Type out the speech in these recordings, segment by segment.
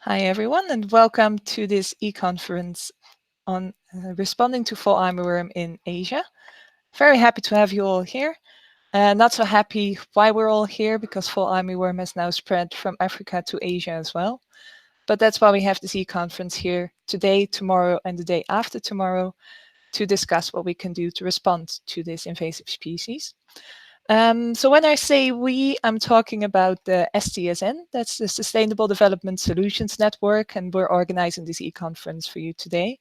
Hi, everyone, and welcome to this e-conference on responding to Fall Armyworm in Asia. Very happy to have you all here. Not so happy why we're all here, because Fall Armyworm has now spread from Africa to Asia as well. But that's why we have this e-conference here today, tomorrow, and the day after tomorrow to discuss what we can do to respond to this invasive species. So when I say we, I'm talking about the SDSN, that's the Sustainable Development Solutions Network, and we're organizing this e-conference for you today.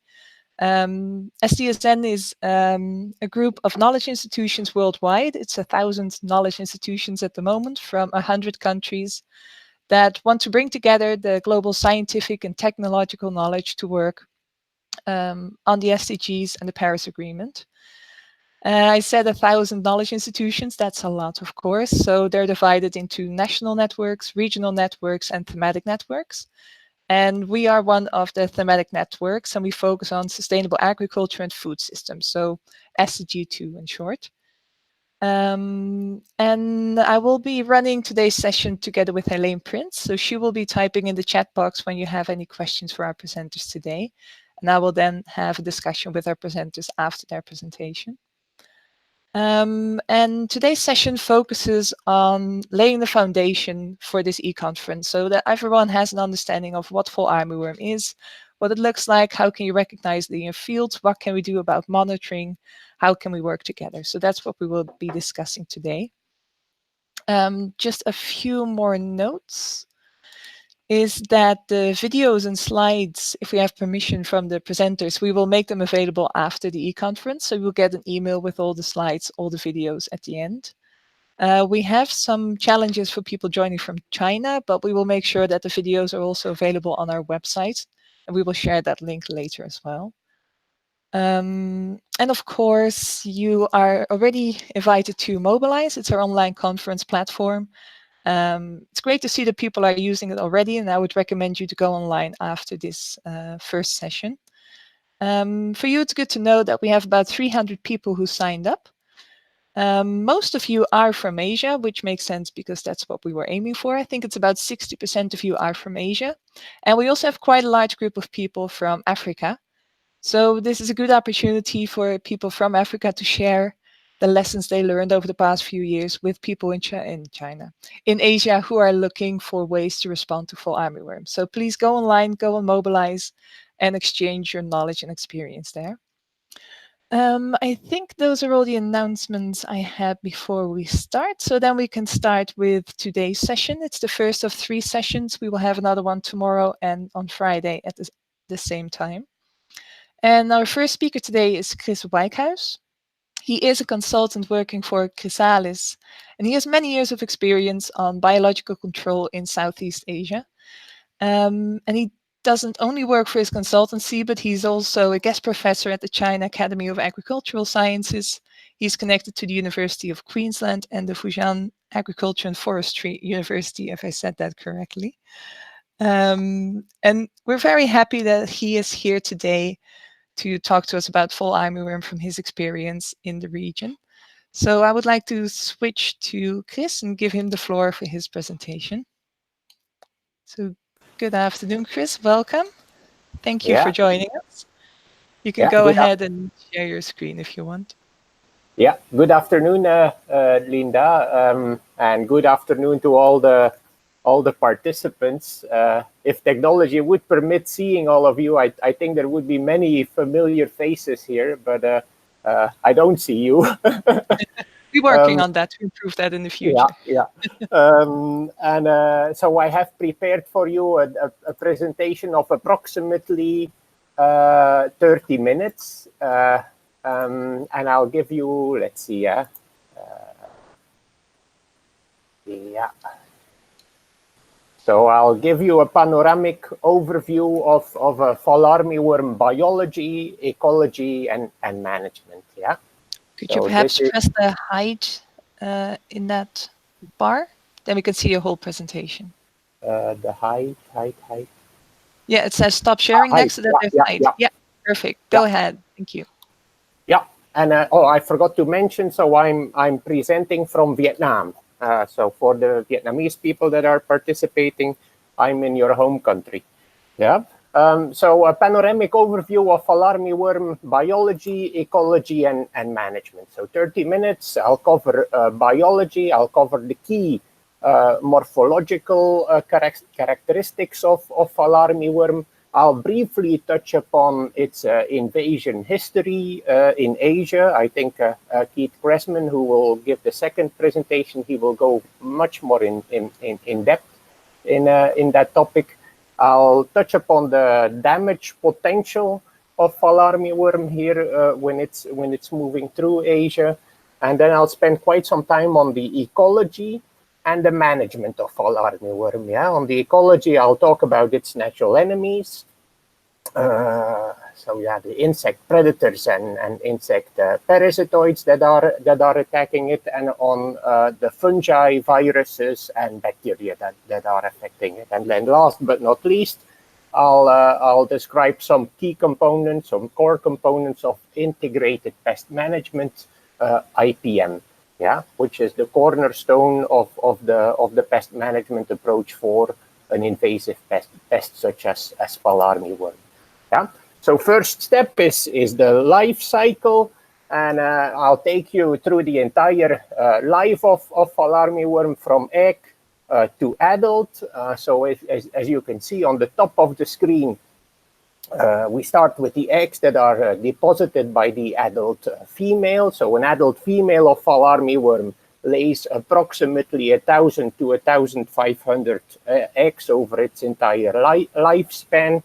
SDSN is a group of knowledge institutions worldwide. It's 1,000 knowledge institutions at the moment from 100 countries that want to bring together the global scientific and technological knowledge to work on the SDGs and the Paris Agreement. I said 1,000 knowledge institutions. That's a lot, of course. So they're divided into national networks, regional networks, and thematic networks. And we are one of the thematic networks, and we focus on sustainable agriculture and food systems. So SDG2 in short. And I will be running today's session together with Helene Prince. So she will be typing in the chat box when you have any questions for our presenters today. And I will then have a discussion with our presenters after their presentation. And today's session focuses on laying the foundation for this e-conference so that everyone has an understanding of what Fall Armyworm is, what it looks like, how can you recognize the fields, what can we do about monitoring, how can we work together. So that's what we will be discussing today. Just a few more notes is that the videos and slides, if we have permission from the presenters, we will make them available after the e-conference. So you'll get an email with all the slides, all the videos at the end. We have some challenges for people joining from China, but we will make sure that the videos are also available on our website, and we will share that link later as well. And of course, you are already invited to Mobilize. It's our online conference platform. It's great to see that people are using it already, and I would recommend you to go online after this first session. For you, it's good to know that we have about 300 people who signed up. Most of you are from Asia, which makes sense because that's what we were aiming for. I think it's about 60% of you are from Asia. And we also have quite a large group of people from Africa. So this is a good opportunity for people from Africa to share the lessons they learned over the past few years with people in Asia who are looking for ways to respond to Fall Armyworm. So please go online, go and Mobilize, and exchange your knowledge and experience there. I think those are all the announcements I had before we start. So then we can start with today's session. It's the first of 3 sessions. We will have another one tomorrow and on Friday at the same time. And our first speaker today is Kris Wyckhuys. He is a consultant working for Chrysalis, and he has many years of experience on biological control in Southeast Asia. And he doesn't only work for his consultancy, but he's also a guest professor at the China Academy of Agricultural Sciences. He's connected to the University of Queensland and the Fujian Agriculture and Forestry University, if I said that correctly. And we're very happy that he is here today to talk to us about Fall Armyworm from his experience in the region. So I would like to switch to Kris and give him the floor for his presentation. So good afternoon, Kris. Welcome. Thank you for joining us. You can go ahead and share your screen if you want. Yeah, good afternoon, Linda, and good afternoon to all the participants. If technology would permit seeing all of you, I think there would be many familiar faces here, but I don't see you. We're working on that to improve that in the future. Yeah. So I have prepared for you a presentation of approximately 30 minutes. And I'll give you, let's see, yeah. So I'll give you a panoramic overview of Fall Armyworm biology, ecology, and management, yeah. Could you perhaps press the hide in that bar? Then we can see your whole presentation. The hide. Yeah, it says stop sharing. Next to that, there's hide. Yeah, perfect. Go ahead. Thank you. Yeah, and I forgot to mention, so I'm presenting from Vietnam. So for the Vietnamese people that are participating, I'm in your home country. Yeah. So a panoramic overview of Fall Armyworm biology, ecology, and management. So 30 minutes, I'll cover biology, I'll cover the key morphological characteristics of Fall Armyworm. I'll briefly touch upon its invasion history in Asia. I think Keith Cressman, who will give the second presentation, he will go much more in depth in that topic. I'll touch upon the damage potential of Fall Armyworm here when it's moving through Asia, and then I'll spend quite some time on the ecology and the management of Fall Armyworm. Yeah, on the ecology, I'll talk about its natural enemies. So yeah, the insect predators and insect parasitoids that are attacking it, and on the fungi, viruses, and bacteria that are affecting it. And then last but not least, I'll describe some key components, some core components of integrated pest management, IPM, yeah, which is the cornerstone of the pest management approach for an invasive pest such as Fall Armyworm. Yeah. So first step is the life cycle, and I'll take you through the entire life of Fall Armyworm from egg to adult. So as you can see on the top of the screen, we start with the eggs that are deposited by the adult female. So an adult female of Fall Armyworm lays approximately 1,000 to 1,500 eggs over its entire lifespan.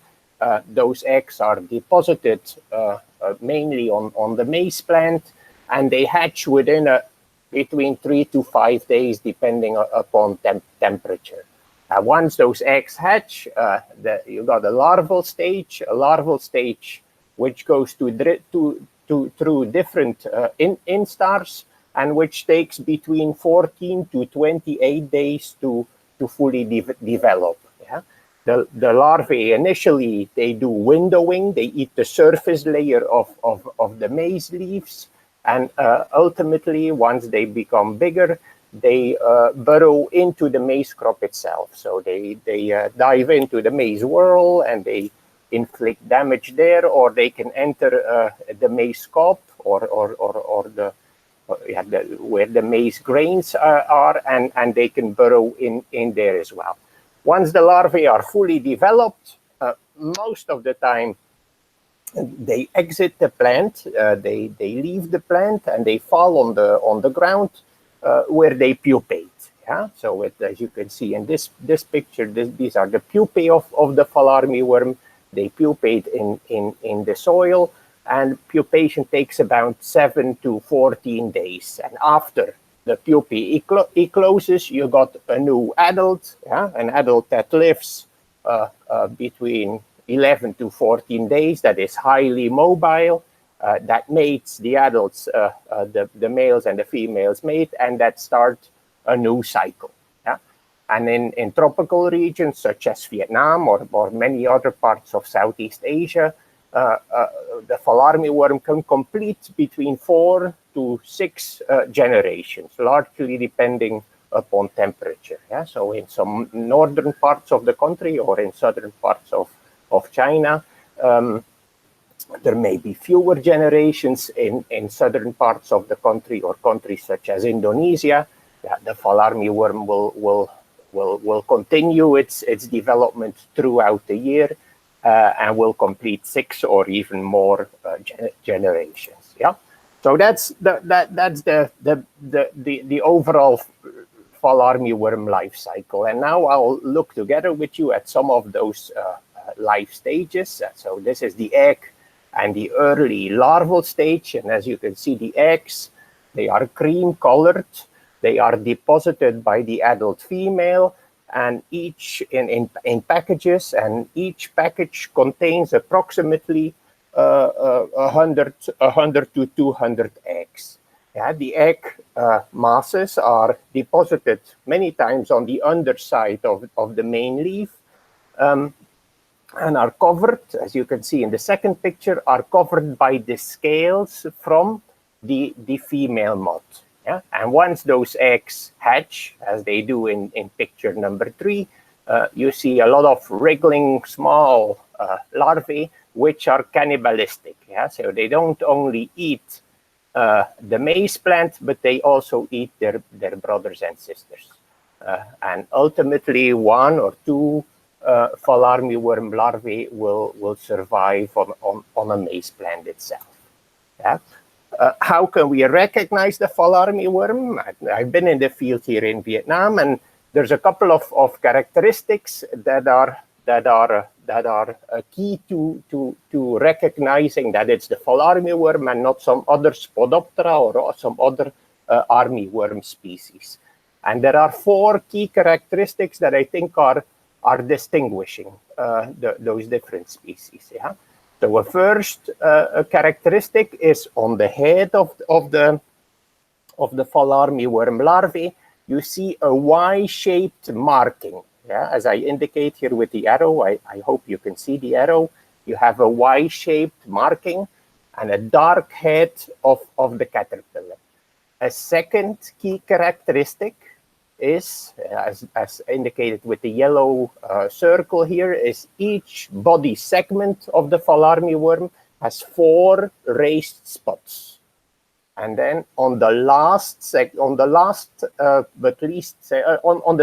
Those eggs are deposited mainly on the maize plant, and they hatch within between 3 to 5 days, depending upon temperature. Once those eggs hatch, you got a larval stage which goes through different instars, and which takes between 14 to 28 days to fully develop. Yeah? The larvae initially, they do windowing, they eat the surface layer of the maize leaves, and ultimately, once they become bigger, they burrow into the maize crop itself. So they dive into the maize whorl and they inflict damage there, or they can enter the maize cob or where the maize grains are, and they can burrow in there as well. Once the larvae are fully developed, most of the time they exit the plant, they leave the plant, and they fall on the ground where they pupate. Yeah, so as you can see in this picture, these are the pupae of the Fall Armyworm. They pupate in the soil, and pupation takes about 7 to 14 days. And after the pupae ecloses, you got a new adult, yeah, an adult that lives between 11 to 14 days, that is highly mobile, that mates, the adults, the males and the females mate, and that start a new cycle. Yeah? And in tropical regions such as Vietnam or many other parts of Southeast Asia, the Fall Armyworm can complete between 4 to 6 generations, largely depending upon temperature. Yeah? So in some northern parts of the country or in southern parts of China, there may be fewer generations in southern parts of the country or countries such as Indonesia. Yeah, the Fall Armyworm will continue its development throughout the year and will complete 6 or even more generations. Yeah, so that's the overall Fall Armyworm life cycle. And now I'll look together with you at some of those life stages. So this is the egg and the early larval stage, and as you can see, the eggs, they are cream colored. They are deposited by the adult female, and each in packages, and each package contains approximately 100 to 200 eggs. Yeah, the egg masses are deposited many times on the underside of the main leaf, and are covered, as you can see in the second picture, are covered by the scales from the female moth. Yeah? And once those eggs hatch, as they do in picture number 3, you see a lot of wriggling small larvae, which are cannibalistic. Yeah? So they don't only eat the maize plant, but they also eat their brothers and sisters. And ultimately, one or two fall armyworm larvae will survive on a maize plant itself. Yeah? How can we recognize the fall armyworm? I've been in the field here in Vietnam, and there's a couple of characteristics that are key to recognizing that it's the fall armyworm and not some other Spodoptera or some other armyworm species. And there are 4 key characteristics that I think are distinguishing those different species. Yeah. So a first characteristic is on the head of the fall armyworm larvae. You see a Y-shaped marking. Yeah, as I indicate here with the arrow, I hope you can see the arrow. You have a Y-shaped marking and a dark head of the caterpillar. A second key characteristic is, as indicated with the yellow circle here, is each body segment of the fall armyworm has 4 raised spots. And then on the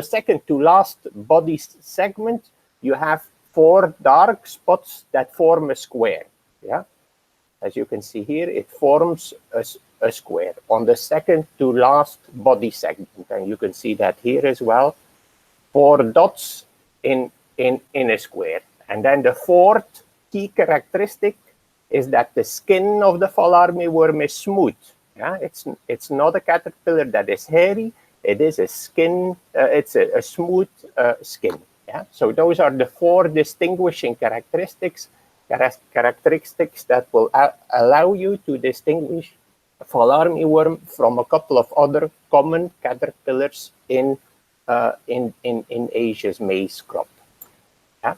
second to last body segment, you have 4 dark spots that form a square. Yeah, as you can see here, it forms a square on the second to last body segment, and you can see that here as well. 4 dots in a square. And then the fourth key characteristic is that the skin of the fall armyworm is smooth. Yeah, it's not a caterpillar that is hairy. It is a skin. It's a smooth skin. Yeah. So those are the 4 distinguishing characteristics that will allow you to distinguish fall armyworm from a couple of other common caterpillars in Asia's maize crop. Yeah.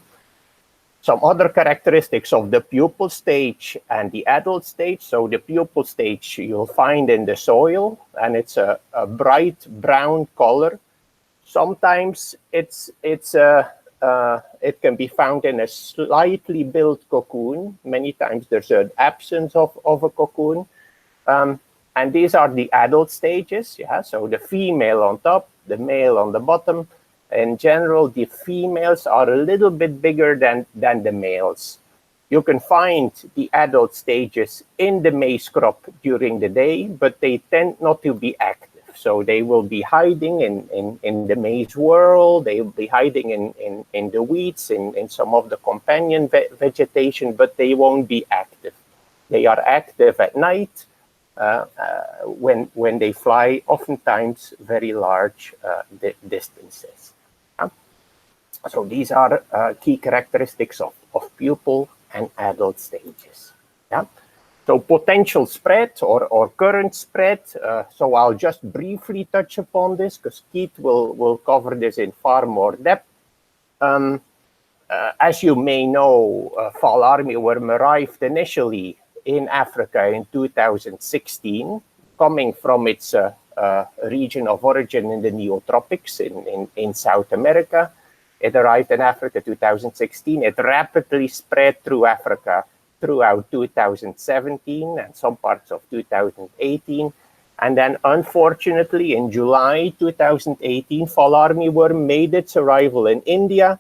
Some other characteristics of the pupal stage and the adult stage. So the pupal stage you'll find in the soil, and it's a bright brown color. Sometimes it can be found in a slightly built cocoon. Many times there's an absence of a cocoon. And these are the adult stages. Yeah, so the female on top, the male on the bottom. In general, the females are a little bit bigger than the males. You can find the adult stages in the maize crop during the day, but they tend not to be active. So they will be hiding in the maize world. They will be hiding in the weeds, in some of the companion vegetation, but they won't be active. They are active at night when they fly, oftentimes very large distances. So these are key characteristics of pupal and adult stages. Yeah. So potential spread or current spread. So I'll just briefly touch upon this because Keith will cover this in far more depth. As you may know, fall armyworm arrived initially in Africa in 2016, coming from its region of origin in the neotropics in South America. It arrived in Africa 2016. It rapidly spread through Africa throughout 2017 and some parts of 2018. And then, unfortunately, in July 2018, fall armyworm made its arrival in India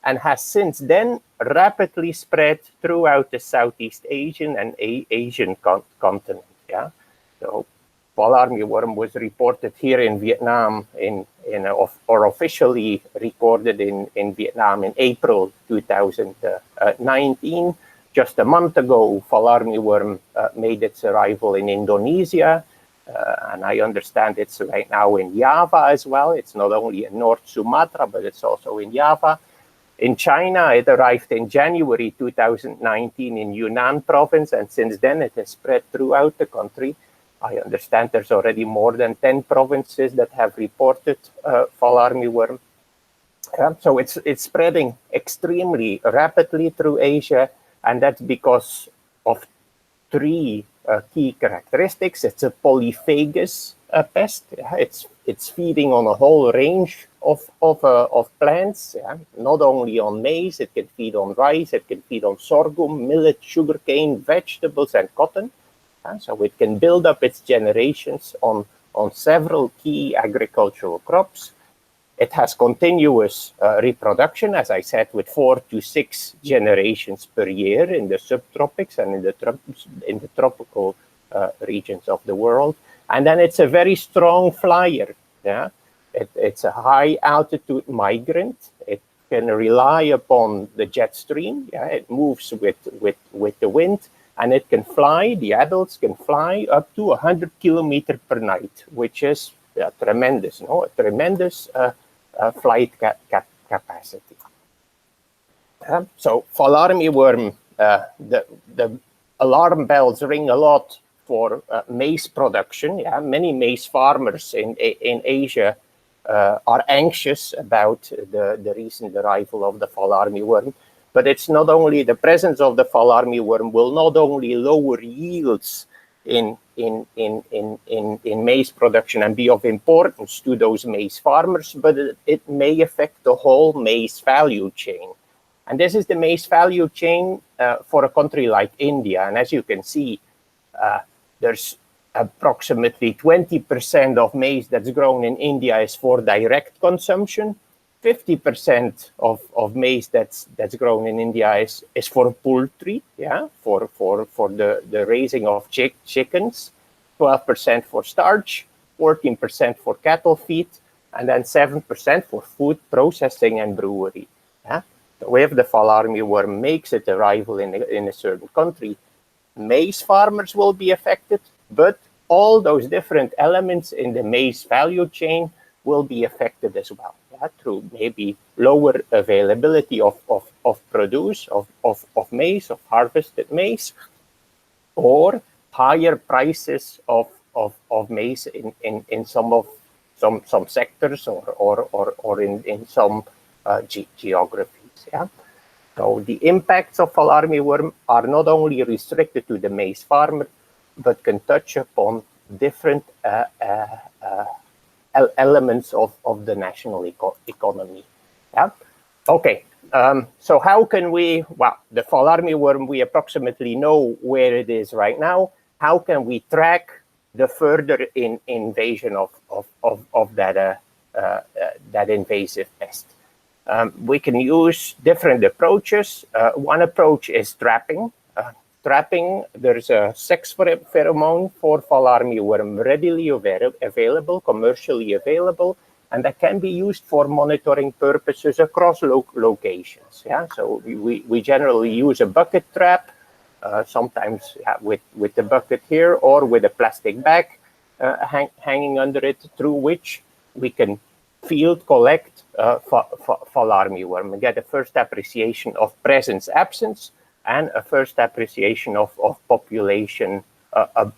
and has since then rapidly spread throughout the Southeast Asian and Asian continent. Yeah, so fall armyworm was reported here in Vietnam or officially recorded in Vietnam in April 2019. Just a month ago, fall armyworm made its arrival in Indonesia, and I understand it's right now in Java as well. It's not only in North Sumatra, but it's also in Java. In China, it arrived in January 2019 in Yunnan province, and since then it has spread throughout the country. I understand there's already more than 10 provinces that have reported fall armyworm. So it's spreading extremely rapidly through Asia, and that's because of 3 key characteristics. It's a polyphagous pest. it's feeding on a whole range of plants, not only on maize. It can feed on rice, it can feed on sorghum, millet, sugarcane, vegetables, and cotton. So it can build up its generations on several key agricultural crops. It has continuous reproduction, as I said, with 4 to 6 generations per year in the subtropics and in the tropical regions of the world. And then it's a very strong flyer. Yeah, it's a high altitude migrant. It can rely upon the jet stream. Yeah, it moves with the wind, and it can fly. The adults can fly up to 100 kilometers per night, which is tremendous. No, a tremendous flight capacity. So Fall Armyworm, the alarm bells ring a lot for maize production. Yeah, many maize farmers in Asia are anxious about the recent arrival of the Fall Armyworm. But it's not only the presence of the Fall Armyworm will not only lower yields in maize production and be of importance to those maize farmers, but it may affect the whole maize value chain. And this is the maize value chain for a country like India. And as you can see, there's approximately 20% of maize that's grown in India is for direct consumption. 50% of maize that's grown in India is for poultry, for the raising of chickens. 12% for starch, 14% for cattle feed, and then 7% for food processing and brewery. Yeah? So if the Fall Armyworm makes its arrival in a certain country, maize farmers will be affected, but all those different elements in the maize value chain will be affected as well, through maybe lower availability of produce, of maize, of harvested maize, or higher prices of maize in some sectors or in some geographies. Yeah. So the impacts of Fall Armyworm are not only restricted to the maize farmer, but can touch upon different elements of the national economy. Yeah. Okay. So how can we? Well, the Fall Armyworm, we approximately know where it is right now. How can we track the further invasion of that invasive pest? We can use different approaches. One approach is trapping. Trapping, there's a sex pheromone for Fall Armyworm readily available, commercially available, and that can be used for monitoring purposes across locations. Yeah, so we generally use a bucket trap, sometimes with the bucket here, or with a plastic bag hanging under it, through which we can field collect Fall Armyworm and get a first appreciation of presence, absence, and a first appreciation of population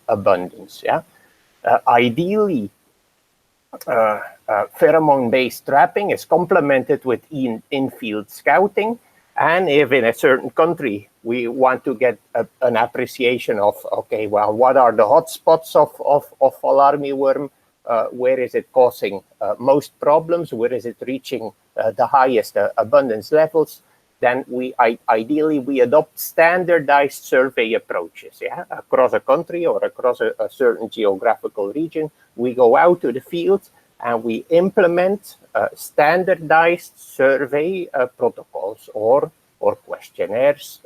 abundance. Yeah, ideally, pheromone-based trapping is complemented with in-field scouting, and if in a certain country we want to get an appreciation of, okay, well, what are the hotspots of Fall Armyworm? Where is it causing most problems? Where is it reaching the highest abundance levels? Then ideally we adopt standardized survey approaches. Yeah, across a country or across a certain geographical region, we go out to the field and we implement standardized survey protocols or questionnaires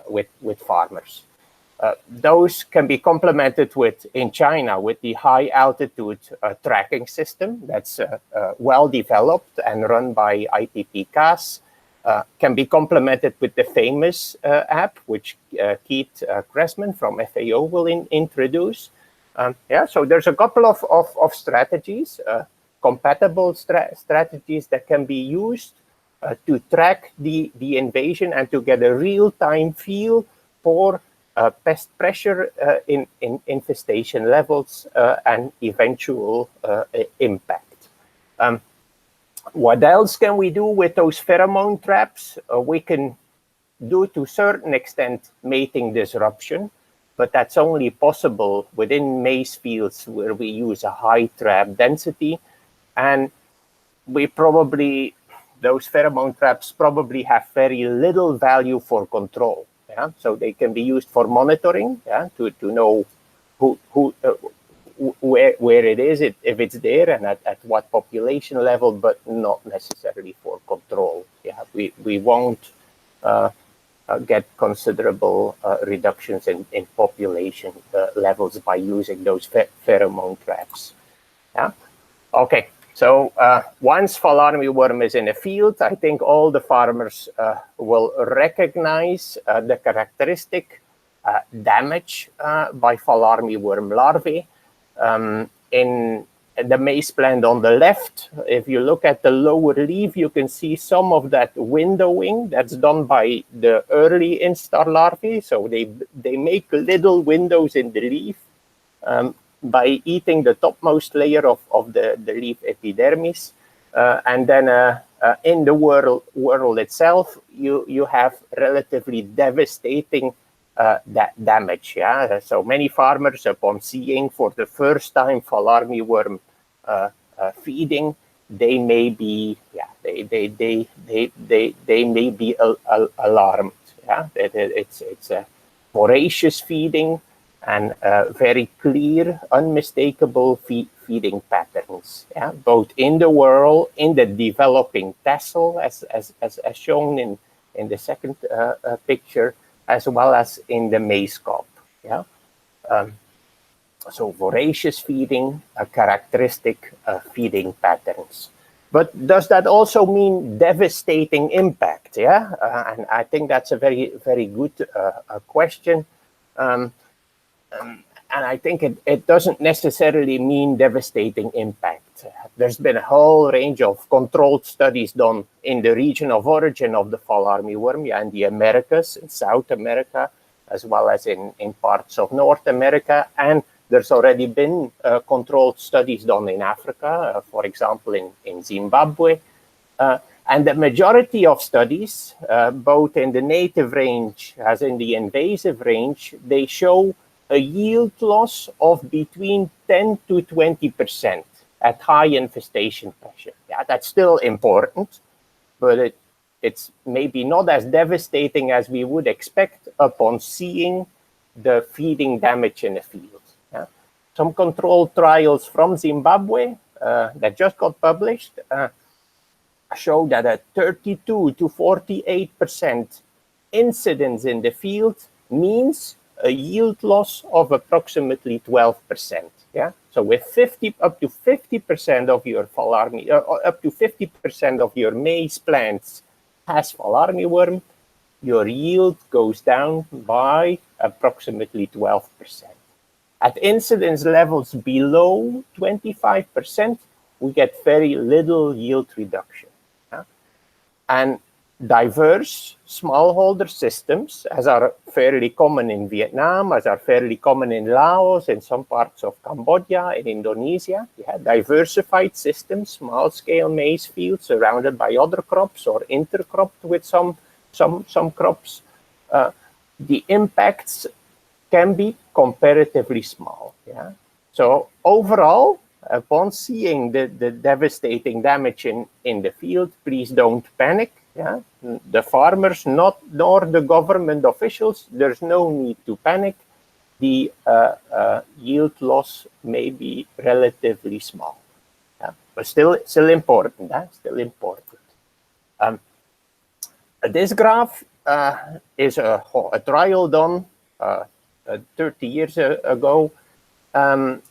with farmers. Those can be complemented with, in China, with the high altitude tracking system that's well developed and run by IPP-CAS. Can be complemented with the FAMEWS app, which Keith Cressman from FAO will introduce. Yeah, so there's a couple of strategies, compatible strategies that can be used to track the invasion and to get a real-time feel for pest pressure in infestation levels and eventual impact. What else can we do with those pheromone traps? We can do to a certain extent mating disruption, but that's only possible within maize fields where we use a high trap density. And those pheromone traps probably have very little value for control. Yeah? So they can be used for monitoring, yeah? to know where it is, if it's there, and at what population level, but not necessarily for control. Yeah, we won't get considerable reductions in population levels by using those pheromone traps. Yeah. Okay. So once fall armyworm is in a field, I think all the farmers will recognize the characteristic damage by fall armyworm larvae. In the maize plant on the left, if you look at the lower leaf, you can see some of that windowing that's done by the early instar larvae. So they make little windows in the leaf by eating the topmost layer of the leaf epidermis. And then in the whorl itself, you have relatively devastating damage. Yeah, so many farmers, upon seeing for the first time fall armyworm feeding, they may be they may be alarmed. Yeah, it's a voracious feeding and very clear, unmistakable feeding patterns. Yeah, both in the whorl, in the developing tassel, as shown in the second picture, as well as in the maize cob. Yeah, so voracious feeding, characteristic feeding patterns. But does that also mean devastating impact? Yeah, and I think that's a very, very good question. And I think it doesn't necessarily mean devastating impact. There's been a whole range of controlled studies done in the region of origin of the fall armyworm, yeah, in the Americas, in South America, as well as in parts of North America. And there's already been controlled studies done in Africa, for example, in Zimbabwe. And the majority of studies, both in the native range as in the invasive range, they show a yield loss of between 10 to 20% at high infestation pressure. Yeah, that's still important, but it's maybe not as devastating as we would expect upon seeing the feeding damage in the field. Yeah. Some controlled trials from Zimbabwe that just got published show that a 32 to 48% incidence in the field means a yield loss of approximately 12%. Yeah, so with up to 50% of your fall army, up to 50% of your maize plants has fall armyworm, your yield goes down by approximately 12%. At incidence levels below 25%, we get very little yield reduction. Yeah? And diverse smallholder systems, as are fairly common in Vietnam, as are fairly common in Laos, in some parts of Cambodia, in Indonesia. Yeah, diversified systems, small-scale maize fields surrounded by other crops or intercropped with some crops. The impacts can be comparatively small. Yeah, so overall, upon seeing the devastating damage in the field, please don't panic. Yeah, the farmers, nor the government officials, there's no need to panic. The yield loss may be relatively small, yeah? But still important. Still important. This graph is a trial done 30 years ago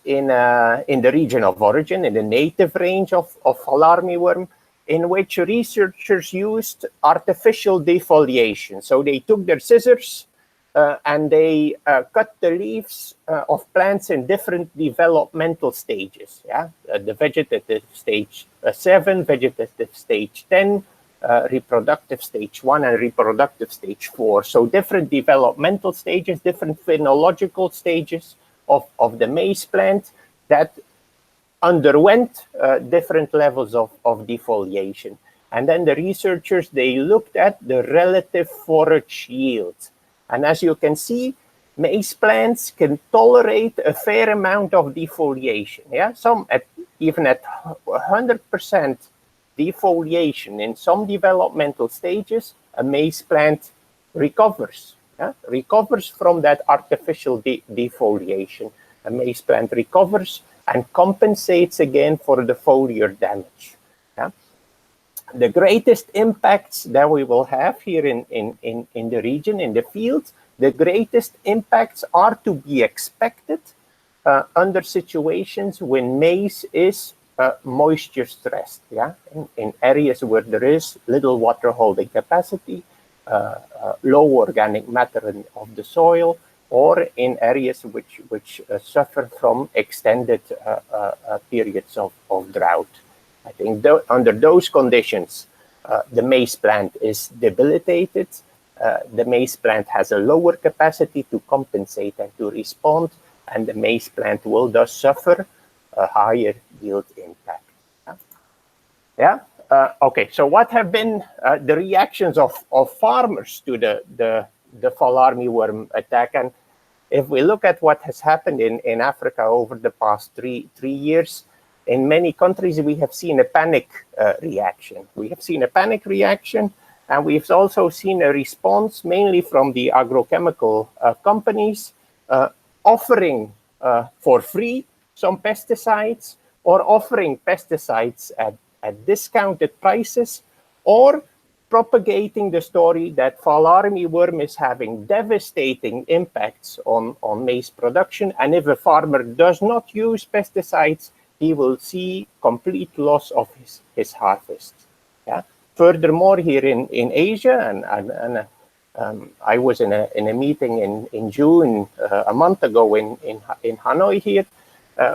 in the region of origin, in the native range of fall armyworm, in which researchers used artificial defoliation. So they took their scissors and they cut the leaves of plants in different developmental stages. Yeah, the vegetative stage 7, vegetative stage 10, reproductive stage 1, and reproductive stage 4. So different developmental stages, different phenological stages of the maize plant that underwent different levels of defoliation. And then the researchers, they looked at the relative forage yield. And as you can see, maize plants can tolerate a fair amount of defoliation. Yeah, some even at 100% defoliation in some developmental stages, a maize plant recovers. Yeah? Recovers from that artificial defoliation. A maize plant recovers and compensates again for the foliar damage. Yeah? The greatest impacts that we will have here in the region, in the field, the greatest impacts are to be expected under situations when maize is moisture stressed, yeah, in areas where there is little water holding capacity, low organic matter of the soil, or in areas which suffer from extended periods of drought. I think under those conditions, the maize plant is debilitated. The maize plant has a lower capacity to compensate and to respond, and the maize plant will thus suffer a higher yield impact. Yeah. Okay. So, what have been the reactions of farmers to the fall armyworm attack? And if we look at what has happened in Africa over the past three years, in many countries we have seen a panic reaction. We have seen a panic reaction, and we've also seen a response, mainly from the agrochemical companies, offering for free some pesticides, or offering pesticides at discounted prices, or propagating the story that fall armyworm is having devastating impacts on maize production, and if a farmer does not use pesticides, he will see complete loss of his harvest. Yeah. Furthermore, here in Asia, and I was in a meeting in June a month ago in Hanoi here.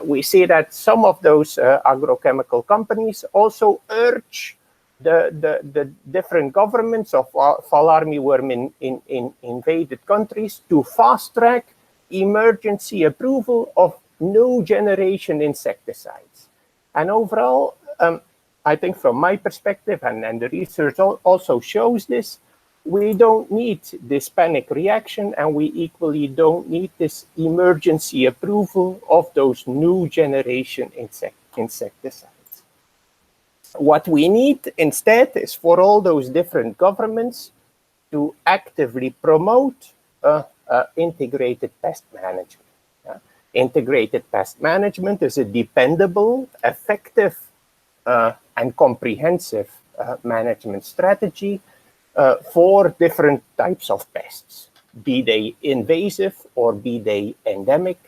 We see that some of those agrochemical companies also urge the different governments of fall armyworm in invaded countries to fast track emergency approval of new generation insecticides. And overall, I think from my perspective, and the research also shows this, we don't need this panic reaction, and we equally don't need this emergency approval of those new generation insecticides. What we need instead is for all those different governments to actively promote integrated pest management. Integrated pest management is a dependable, effective, and comprehensive management strategy for different types of pests, be they invasive or be they endemic.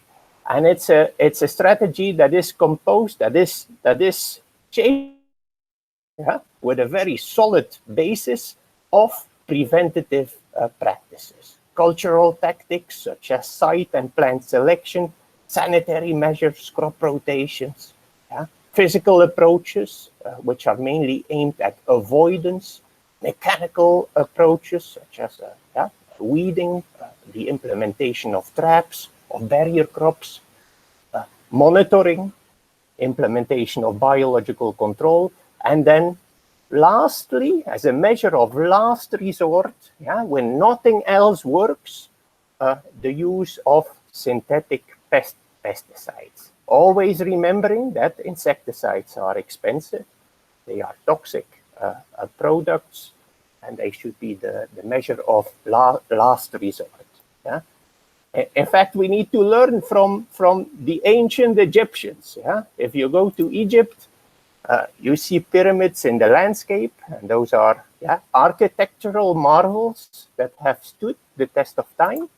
And it's a strategy that is composed, that is shaped, yeah, with a very solid basis of preventative practices. Cultural tactics such as site and plant selection, sanitary measures, crop rotations, yeah, physical approaches, which are mainly aimed at avoidance, mechanical approaches such as weeding, the implementation of traps, of barrier crops, monitoring, implementation of biological control, and then lastly, as a measure of last resort, yeah, when nothing else works, the use of synthetic pesticides. Always remembering that insecticides are expensive, they are toxic products, and they should be the measure of last resort. Yeah? In fact, we need to learn from the ancient Egyptians. Yeah? If you go to Egypt, you see pyramids in the landscape, and those are architectural marvels that have stood the test of time,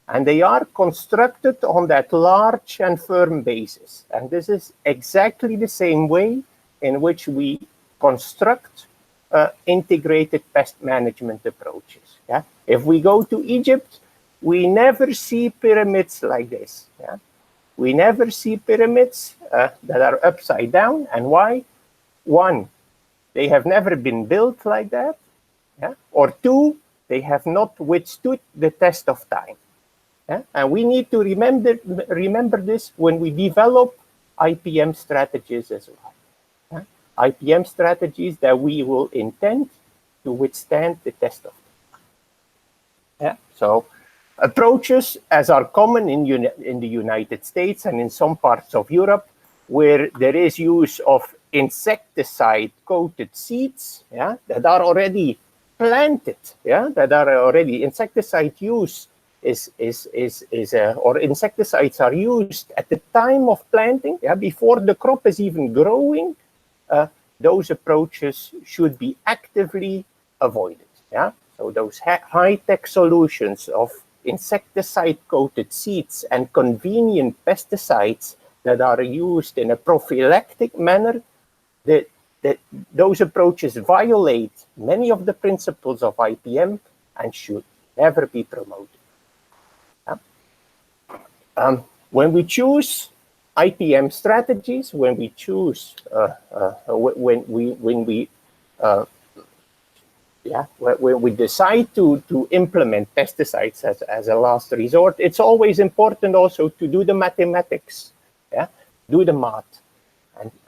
and they are constructed on that large and firm basis. And this is exactly the same way in which we construct integrated pest management approaches. Yeah? If we go to Egypt, we never see pyramids like this. Yeah? We never see pyramids that are upside down. And why? One, they have never been built like that. Yeah? Or two, they have not withstood the test of time. Yeah? And we need to remember this when we develop IPM strategies as well. Yeah? IPM strategies that we will intend to withstand the test of time. Yeah? So Approaches as are common in the United States and in some parts of Europe, where there is use of insecticide-coated seeds, yeah, that are already planted, yeah, that are already insecticide use or insecticides are used at the time of planting, yeah, before the crop is even growing. Those approaches should be actively avoided. Yeah, so those high-tech solutions of insecticide-coated seeds and convenient pesticides that are used in a prophylactic manner, those approaches violate many of the principles of IPM and should never be promoted. When we choose IPM strategies, when we choose, when we decide to implement pesticides as a last resort, it's always important also to do the mathematics, yeah, do the math,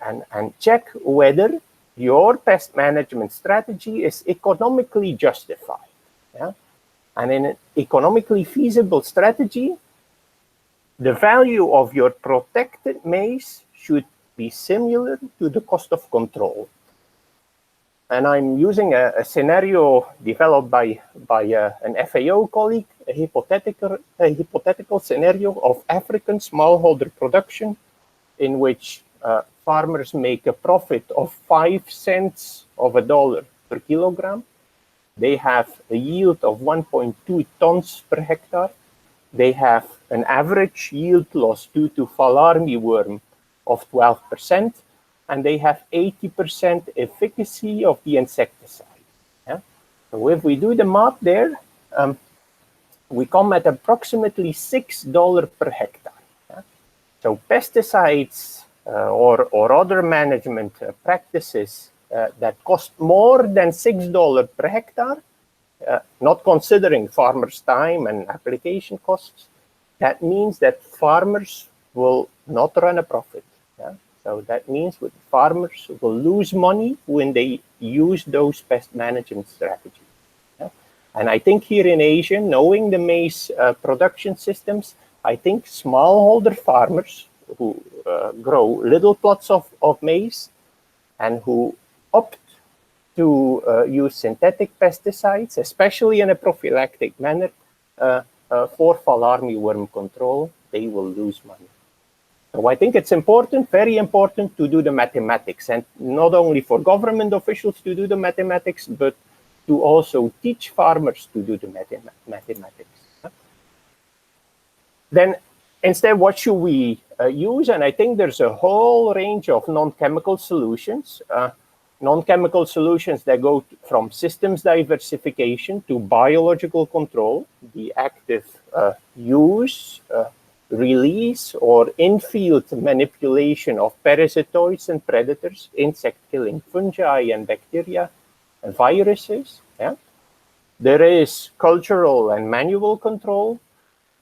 and check whether your pest management strategy is economically justified. Yeah, and in an economically feasible strategy, the value of your protected maize should be similar to the cost of control. And I'm using a scenario developed by an FAO colleague, a hypothetical scenario of African smallholder production, in which farmers make a profit of 5 cents of a dollar per kilogram. They have a yield of 1.2 tons per hectare. They have an average yield loss due to Fall Armyworm of 12%, and they have 80% efficacy of the insecticide. Yeah? So if we do the math there, we come at approximately $6 per hectare. Yeah? So pesticides or other management practices that cost more than $6 per hectare, not considering farmers' time and application costs, that means that farmers will not run a profit. Yeah? So that means that farmers will lose money when they use those pest management strategies. Yeah? And I think here in Asia, knowing the maize production systems, I think smallholder farmers who grow little plots of maize and who opt to use synthetic pesticides, especially in a prophylactic manner, for Fall Armyworm control, they will lose money. So I think it's important, very important, to do the mathematics, and not only for government officials to do the mathematics, but to also teach farmers to do the mathematics. Then instead, what should we use? And I think there's a whole range of non-chemical solutions. Non-chemical solutions that go from systems diversification to biological control, the active use, release, or in-field manipulation of parasitoids and predators, insect-killing fungi and bacteria, and viruses. Yeah? There is cultural and manual control,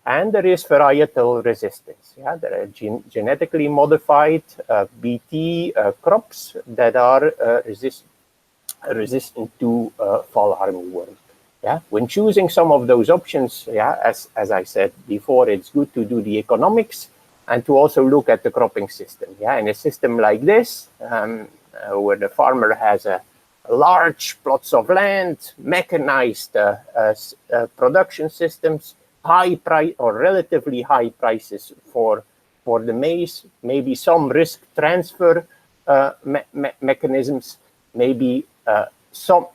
and there is varietal resistance. Yeah? There are genetically modified BT crops that are resistant to Fall Armyworm. Yeah? When choosing some of those options, yeah, as I said before, it's good to do the economics and to also look at the cropping system. Yeah? In a system like this, where the farmer has a large plots of land, mechanized production systems, high price or relatively high prices for the maize, maybe some risk transfer mechanisms, maybe some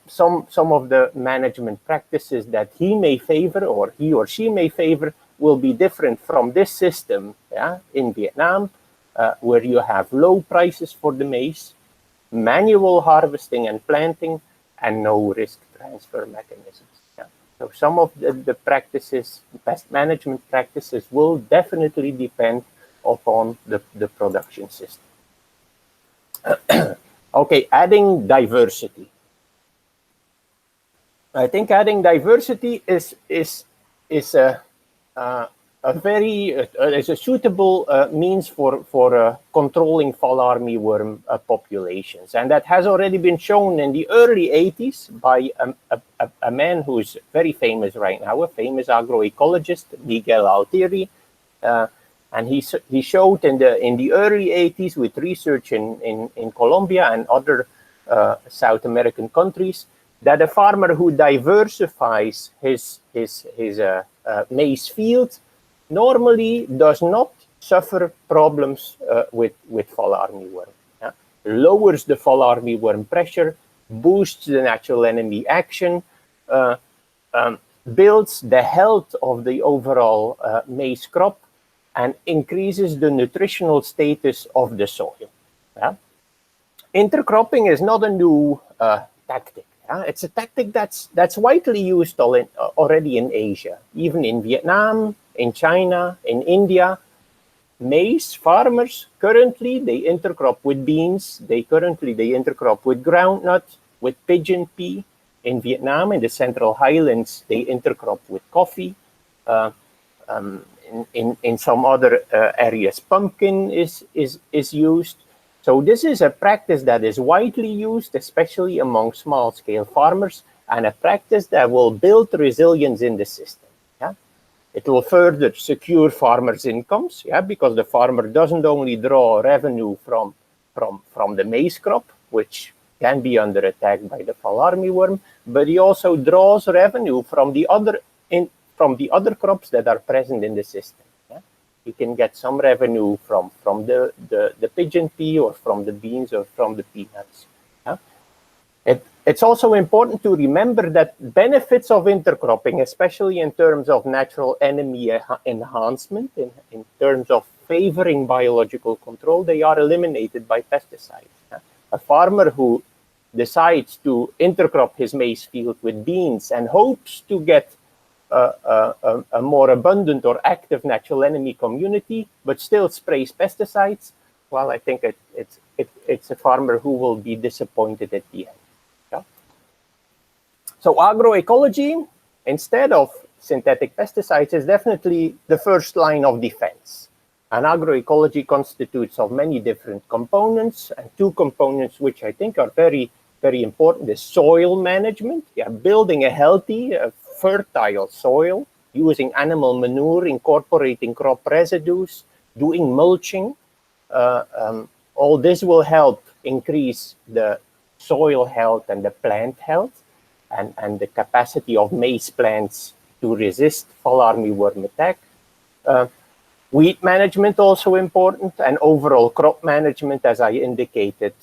of the management practices that he may favor or he or she may favor will be different from this system. Yeah, in Vietnam, where you have low prices for the maize, manual harvesting and planting, and no risk transfer mechanisms. So some of the practices, pest management practices, will definitely depend upon the production system. Okay, adding diversity. I think adding diversity is is a suitable means for controlling fall armyworm populations, and that has already been shown in the early 80s by a man who's very famous right now, a famous agroecologist, Miguel Altieri, and he showed in the early 80s with research in Colombia and other South American countries that a farmer who diversifies his maize field normally does not suffer problems with fall armyworm. Yeah? Lowers the fall armyworm pressure, boosts the natural enemy action, builds the health of the overall maize crop, and increases the nutritional status of the soil. Yeah? Intercropping is not a new tactic. It's a tactic that's widely used already in Asia, even in Vietnam, in China, in India. Maize farmers currently they intercrop with beans. They intercrop with groundnut, with pigeon pea. In Vietnam, in the Central Highlands, they intercrop with coffee. In some other areas, pumpkin is used. So this is a practice that is widely used, especially among small-scale farmers, and a practice that will build resilience in the system. Yeah? It will further secure farmers' incomes, yeah, because the farmer doesn't only draw revenue from the maize crop, which can be under attack by the fall armyworm, but he also draws revenue from the other crops that are present in the system. You can get some revenue from the pigeon pea or from the beans or from the peanuts. Yeah? It's also important to remember that benefits of intercropping, especially in terms of natural enemy enhancement, in terms of favoring biological control, they are eliminated by pesticides. Yeah? A farmer who decides to intercrop his maize field with beans and hopes to get a more abundant or active natural enemy community, but still sprays pesticides, well, I think it's a farmer who will be disappointed at the end. Yeah? So agroecology, instead of synthetic pesticides, is definitely the first line of defense. And agroecology constitutes of many different components, and two components which I think are very, very important is soil management, yeah, building a healthy, fertile soil, using animal manure, incorporating crop residues, doing mulching. All this will help increase the soil health and the plant health and the capacity of maize plants to resist fall armyworm attack. Weed management also important, and overall crop management, as I indicated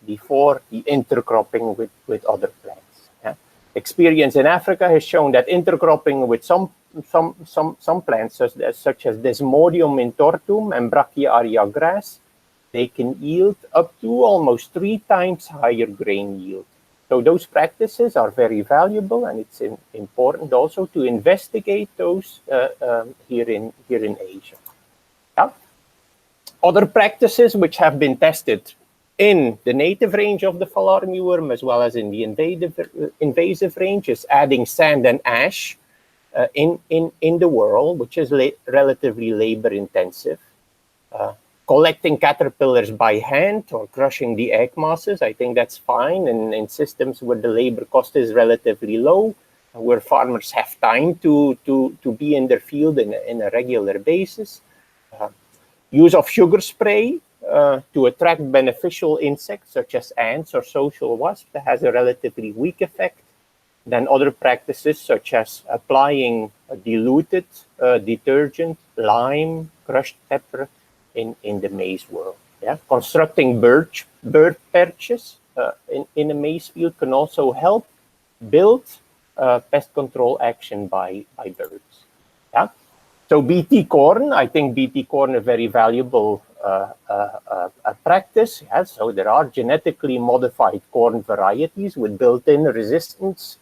before, the intercropping with other plants. Experience in Africa has shown that intercropping with some plants, such as Desmodium intortum and Brachiaria grass, they can yield up to almost 3 times higher grain yield. So those practices are very valuable, and it's important also to investigate those here in Asia. Yeah? Other practices which have been tested in the native range of the fall armyworm, as well as in the invasive range, is adding sand and ash in the whirl, which is relatively labor intensive. Collecting caterpillars by hand or crushing the egg masses, I think that's fine. And in systems where the labor cost is relatively low, where farmers have time to be in their field in a regular basis. Use of sugar spray to attract beneficial insects such as ants or social wasps that has a relatively weak effect. Then other practices such as applying a diluted detergent, lime, crushed pepper in the maize world. Yeah? Constructing bird perches in a maize field can also help build pest control action by birds. Yeah? So BT corn, I think BT corn is very valuable practice. Yeah? So there are genetically modified corn varieties with built-in resistance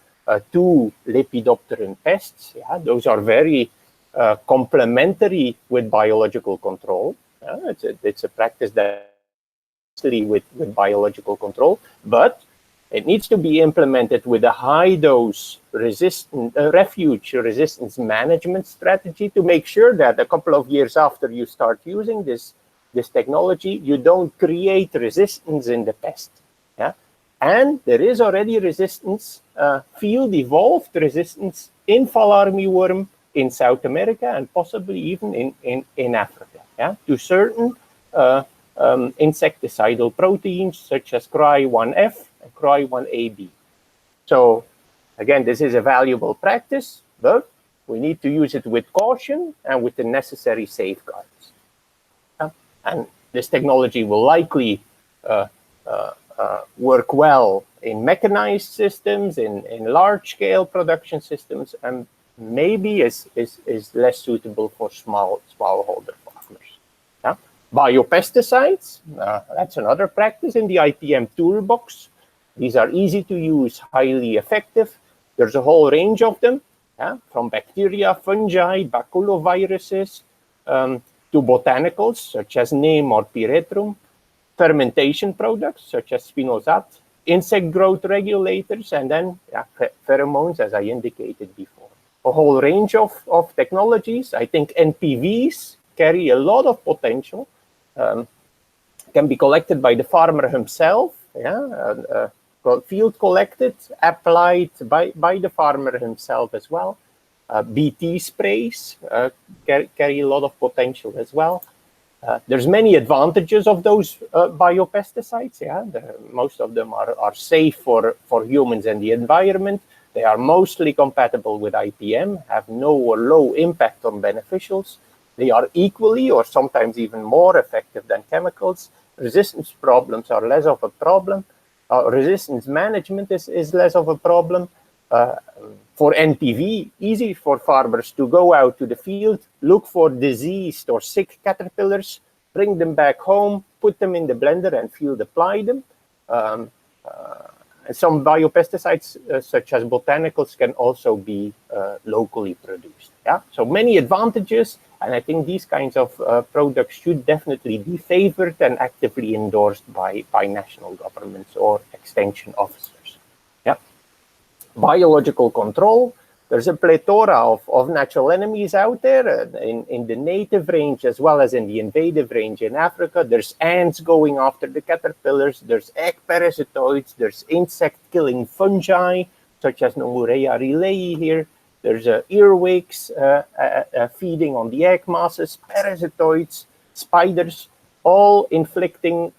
to lepidopteran pests. Yeah? Those are very complementary with biological control. It's a practice that with biological control, but It needs to be implemented with a high-dose refuge resistance management strategy to make sure that a couple of years after you start using this technology, you don't create resistance in the pest. Yeah? And there is already resistance, field-evolved resistance in fall armyworm in South America and possibly even in Africa, yeah? To certain insecticidal proteins such as Cry1F and Cry1AB. So again, this is a valuable practice, but we need to use it with caution and with the necessary safeguards. And this technology will likely work well in mechanized systems, in large-scale production systems, and maybe is less suitable for smallholder farmers. Yeah? Biopesticides, that's another practice in the IPM toolbox. These are easy to use, highly effective. There's a whole range of them, yeah? From bacteria, fungi, baculoviruses, to botanicals such as neem or pyrethrum, fermentation products such as spinosad, insect growth regulators, and then pheromones, as I indicated before. A whole range of technologies. I think NPVs carry a lot of potential, can be collected by the farmer himself, yeah, field collected, applied by the farmer himself as well. BT sprays carry a lot of potential as well. There's many advantages of those biopesticides. Yeah, most of them are safe for humans and the environment. They are mostly compatible with IPM, have no or low impact on beneficials. They are equally or sometimes even more effective than chemicals. Resistance problems are less of a problem. Resistance management is less of a problem. For NPV, easy for farmers to go out to the field, look for diseased or sick caterpillars, bring them back home, put them in the blender and field apply them. And some biopesticides, such as botanicals, can also be locally produced. Yeah? So many advantages, and I think these kinds of products should definitely be favored and actively endorsed by national governments or extension officers. Biological control, there's a plethora of natural enemies out there in the native range as well as in the invasive range in Africa. There's ants going after the caterpillars, there's egg parasitoids, there's insect-killing fungi, such as Nomurea rilei here. There's earwigs feeding on the egg masses, parasitoids, spiders, all inflicting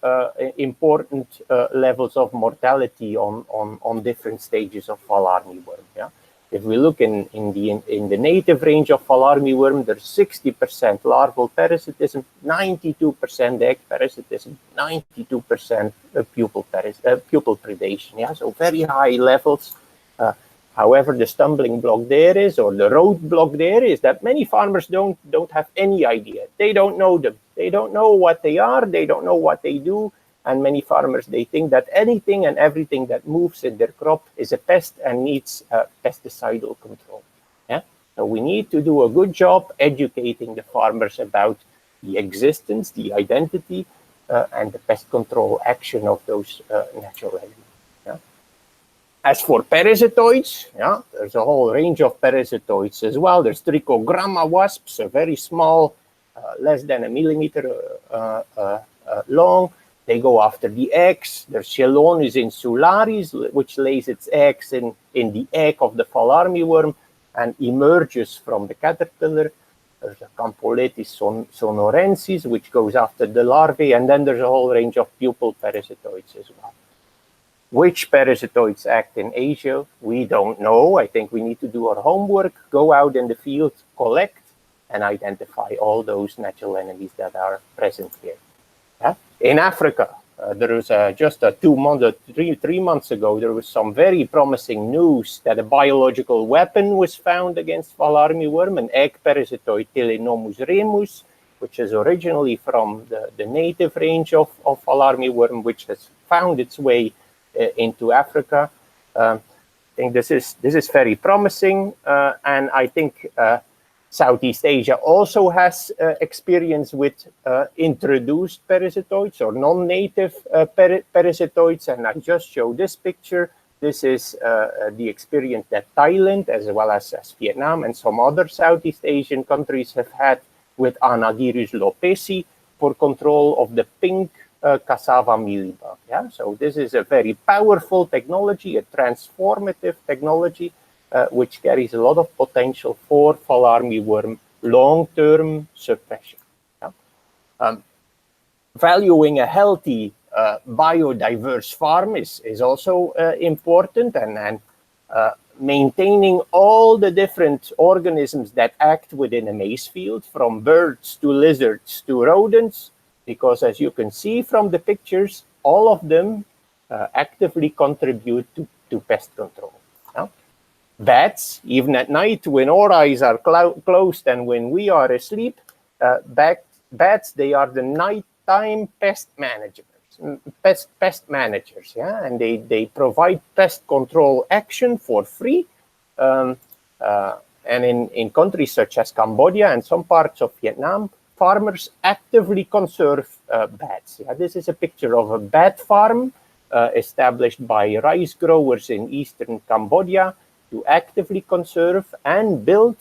important levels of mortality on different stages of fall armyworm. Yeah? If we look in the native range of fall armyworm, there's 60% larval parasitism, 92% egg parasitism, 92% pupal predation. Yeah, so very high levels. However, the stumbling block there is, or the roadblock there is, that many farmers don't have any idea. They don't know them. They don't know what they are. They don't know what they do. And many farmers, they think that anything and everything that moves in their crop is a pest and needs pesticidal control. Yeah? So we need to do a good job educating the farmers about the existence, the identity, and the pest control action of those natural enemies. Yeah? As for parasitoids, yeah, there's a whole range of parasitoids as well. There's trichogramma wasps, a very small, less than a millimeter long. They go after the eggs. There's Chelonis insularis, which lays its eggs in the egg of the fall armyworm and emerges from the caterpillar. There's a Campoletis sonorensis, which goes after the larvae, and then there's a whole range of pupal parasitoids as well. Which parasitoids act in Asia, we don't know. I think we need to do our homework, go out in the field, collect, and identify all those natural enemies that are present here. Yeah? In Africa, there was just 3 months ago, there was some very promising news that a biological weapon was found against fall armyworm, an egg parasitoid Telenomus remus, which is originally from the native range of fall armyworm, which has found its way into Africa. I think this is very promising, and I think Southeast Asia also has experience with introduced parasitoids or non-native parasitoids, and I just show this picture. This is the experience that Thailand, as well as Vietnam and some other Southeast Asian countries have had with Anagyrus lopesi for control of the pink cassava mealybug. Yeah? So this is a very powerful technology, a transformative technology, which carries a lot of potential for fall armyworm long-term suppression. Yeah? Valuing a healthy biodiverse farm is also important, and maintaining all the different organisms that act within a maize field, from birds to lizards to rodents, because as you can see from the pictures, all of them actively contribute to pest control. Yeah? Bats, even at night when our eyes are closed and when we are asleep, bats, they are the nighttime pest managers. Pest managers, yeah, and they provide pest control action for free, and in countries such as Cambodia and some parts of Vietnam, farmers actively conserve bats. Yeah, this is a picture of a bat farm established by rice growers in eastern Cambodia to actively conserve and build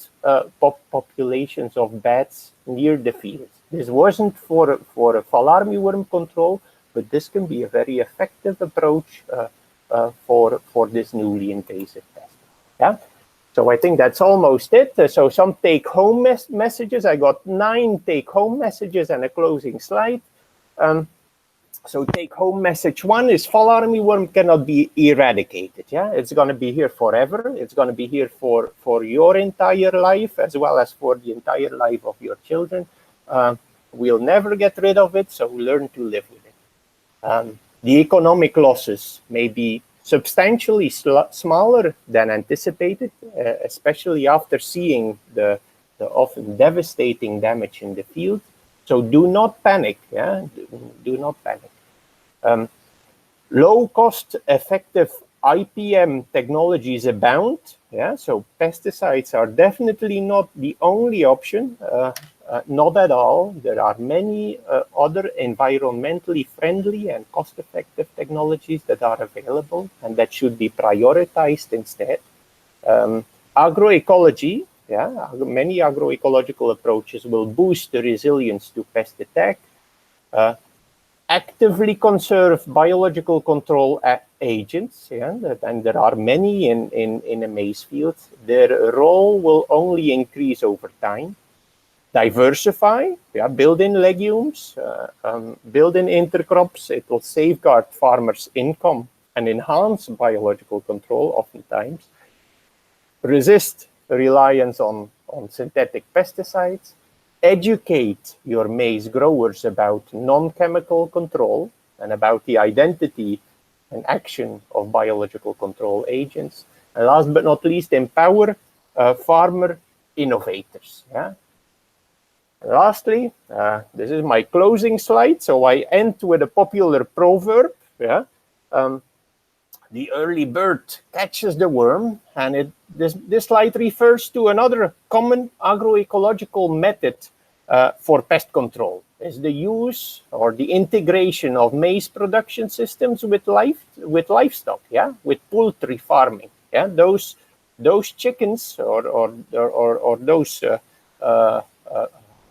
populations of bats near the fields. This wasn't for a fall armyworm control, but this can be a very effective approach for this newly invasive pest. Yeah. So I think that's almost it. So some take-home messages. I got 9 take-home messages and a closing slide. So take-home message 1 is fall armyworm cannot be eradicated. Yeah, it's going to be here forever. It's going to be here for your entire life, as well as for the entire life of your children. We'll never get rid of it, so learn to live with it. The economic losses may be substantially smaller than anticipated, especially after seeing the often devastating damage in the field. So do not panic. Yeah? Do not panic. Low cost effective IPM technologies abound. Yeah? So pesticides are definitely not the only option. Not at all. There are many other environmentally friendly and cost-effective technologies that are available and that should be prioritized instead. Agroecology, yeah, many agroecological approaches will boost the resilience to pest attack. Actively conserve biological control agents, yeah, and there are many in a maize field. Their role will only increase over time. Diversify, yeah, build in legumes, build in intercrops. It will safeguard farmers' income and enhance biological control oftentimes. Resist reliance on synthetic pesticides. Educate your maize growers about non-chemical control and about the identity and action of biological control agents. And last but not least, empower farmer innovators. Yeah? Lastly, this is my closing slide. So I end with a popular proverb. Yeah, the early bird catches the worm, and this slide refers to another common agroecological method for pest control. Is the use or the integration of maize production systems with livestock. Yeah, with poultry farming. Yeah, those chickens or those.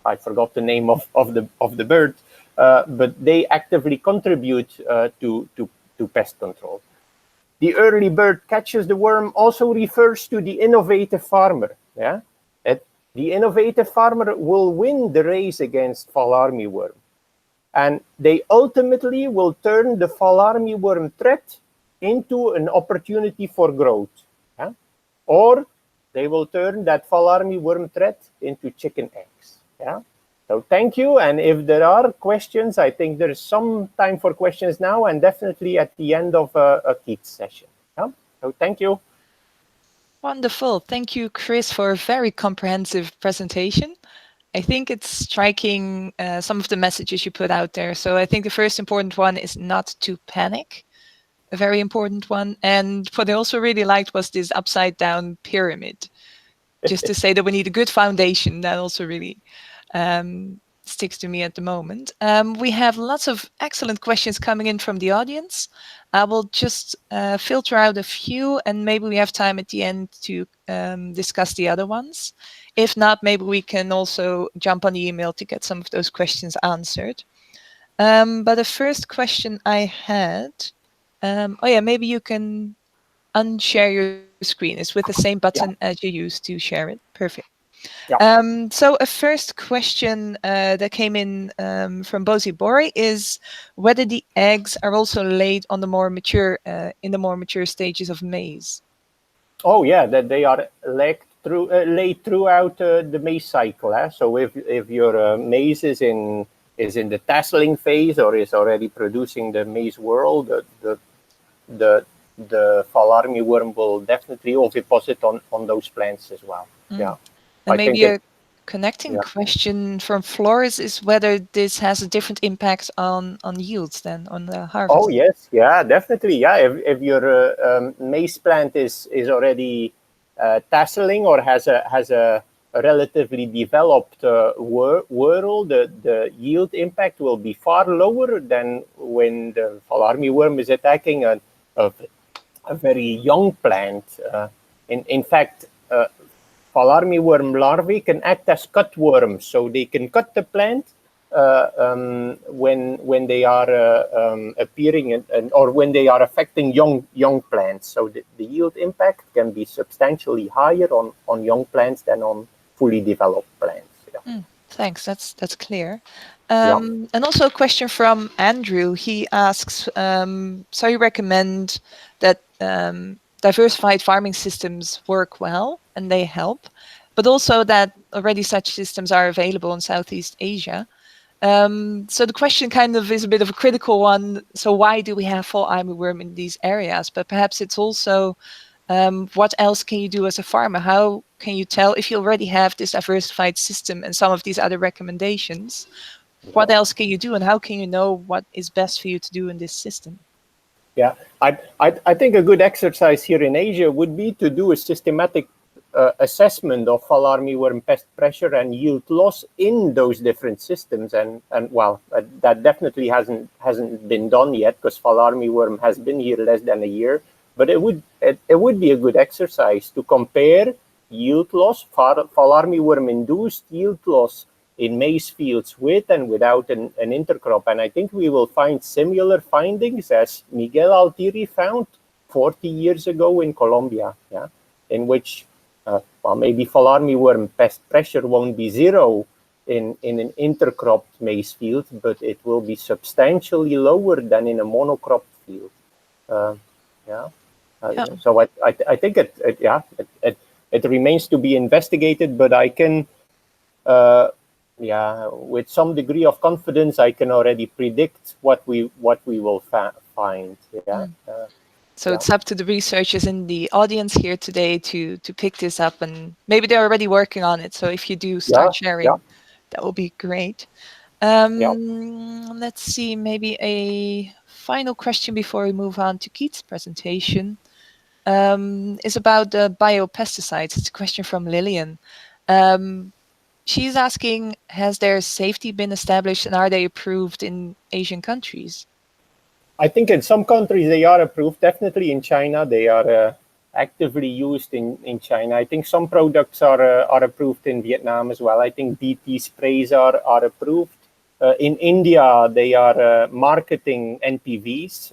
I forgot the name of the bird, but they actively contribute to pest control. The early bird catches the worm also refers to the innovative farmer. Yeah, the innovative farmer will win the race against fall armyworm, and they ultimately will turn the fall armyworm threat into an opportunity for growth. Yeah? Or they will turn that fall armyworm threat into chicken eggs. Yeah. So thank you. And if there are questions, I think there's some time for questions now and definitely at the end of a Keats session. Yeah. So thank you. Wonderful. Thank you, Kris, for a very comprehensive presentation. I think it's striking some of the messages you put out there. So I think the first important one is not to panic, a very important one. And what I also really liked was this upside down pyramid. just to say that we need a good foundation. That also really sticks to me at the moment. We have lots of excellent questions coming in from the audience. I will just filter out a few, and maybe we have time at the end to discuss the other ones. If not, maybe we can also jump on the email to get some of those questions answered. But the first question I had, oh yeah, maybe you can unshare your screen. It's with the same button Yeah. as you used to share it. Perfect. Yeah. So a first question that came in from Bosi Bori is whether the eggs are also laid on the more mature in the more mature stages of maize. Oh yeah, that they are laid throughout the maize cycle. So if your maize is in the tasseling phase or is already producing the maize whorl, the the fall armyworm will definitely oviposit on those plants as well. Yeah, And I maybe think it. a connecting Yeah. question from Floris is whether this has a different impact on yields than on the Oh harvest. yes, yeah, definitely. Yeah, if your maize plant is already tasseling or has a relatively developed whorl, the yield impact will be far lower than when the fall armyworm is attacking a very young plant. In fact, fall armyworm larvae can act as cutworms, so they can cut the plant when they are appearing or when they are affecting young plants. So the yield impact can be substantially higher on young plants than on fully developed plants. Yeah. Thanks, that's clear. Yeah. And also a question from Andrew. He asks, so you recommend that diversified farming systems work well and they help, but also that already such systems are available in Southeast Asia. So the question kind of is a bit of a critical one. So why do we have fall armyworm in these areas? But perhaps it's also what else can you do as a farmer? How can you tell if you already have this diversified system and some of these other recommendations? What else can you do, and how can you know what is best for you to do in this system? Yeah, I think a good exercise here in Asia would be to do a systematic assessment of fall armyworm pest pressure and yield loss in those different systems, and well, that definitely hasn't been done yet because fall armyworm has been here less than a year. But it would be a good exercise to compare yield loss, fall armyworm induced yield loss in maize fields with and without an intercrop. And I think we will find similar findings as Miguel Altieri found 40 years ago in Colombia, yeah, in which, well, maybe fall armyworm pest pressure won't be zero in an intercropped maize field, but it will be substantially lower than in a monocropped field. Yeah. So I think it remains to be investigated, but I can with some degree of confidence, I can already predict what we will find. Yeah. So it's up to the researchers in the audience here today to pick this up, and maybe they're already working on it. So if you do start sharing, that will be great. Let's see, maybe a final question before we move on to Keith's presentation is about the biopesticides. It's a question from Lillian. She's asking, has their safety been established and are they approved in Asian countries? I think in some countries they are approved. Definitely in China, they are actively used in China. I think some products are approved in Vietnam as well. I think BT sprays are approved. In India, they are marketing NPVs.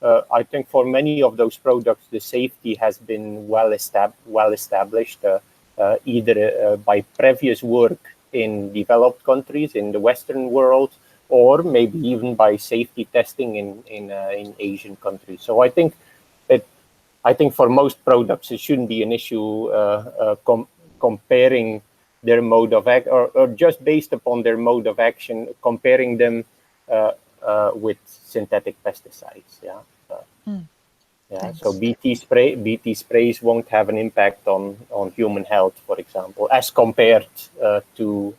I think for many of those products, the safety has been well established, either by previous work in developed countries in the Western world, or maybe even by safety testing in Asian countries. So I think for most products it shouldn't be an issue comparing their mode of action, or just based upon their mode of action, comparing them with synthetic pesticides. Yeah. So BT sprays won't have an impact on human health, for example, as compared to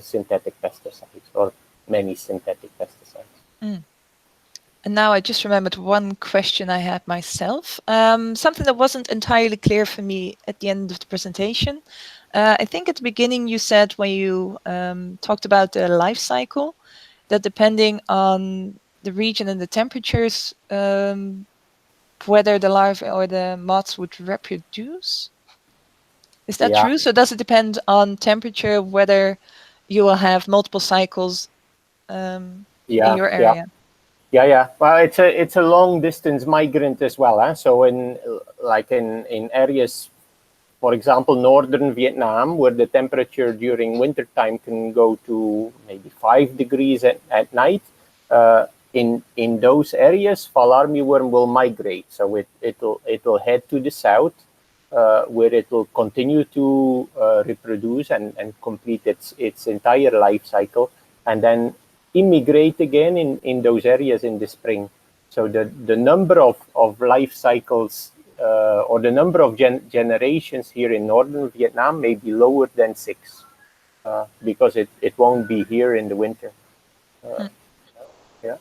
synthetic pesticides or many synthetic pesticides. And And now I just remembered one question I had myself. Something that wasn't entirely clear for me at the end of the presentation. I think at the beginning you said when you talked about the life cycle, that depending on the region and the temperatures, whether the larvae or the moths would reproduce. Is that Yeah, true? So does it depend on temperature whether you will have multiple cycles in yeah, your yeah. area? Yeah, yeah. Well, it's a long distance migrant as well. Huh? So in areas, for example, northern Vietnam, where the temperature during wintertime can go to maybe 5 degrees at night, in those areas, fall armyworm will migrate. So it'll head to the south, where it will continue to reproduce and complete its entire life cycle, and then immigrate again in those areas in the spring. So the number of life cycles, or the number of generations here in northern Vietnam may be lower than 6, because it won't be here in the winter. Yeah.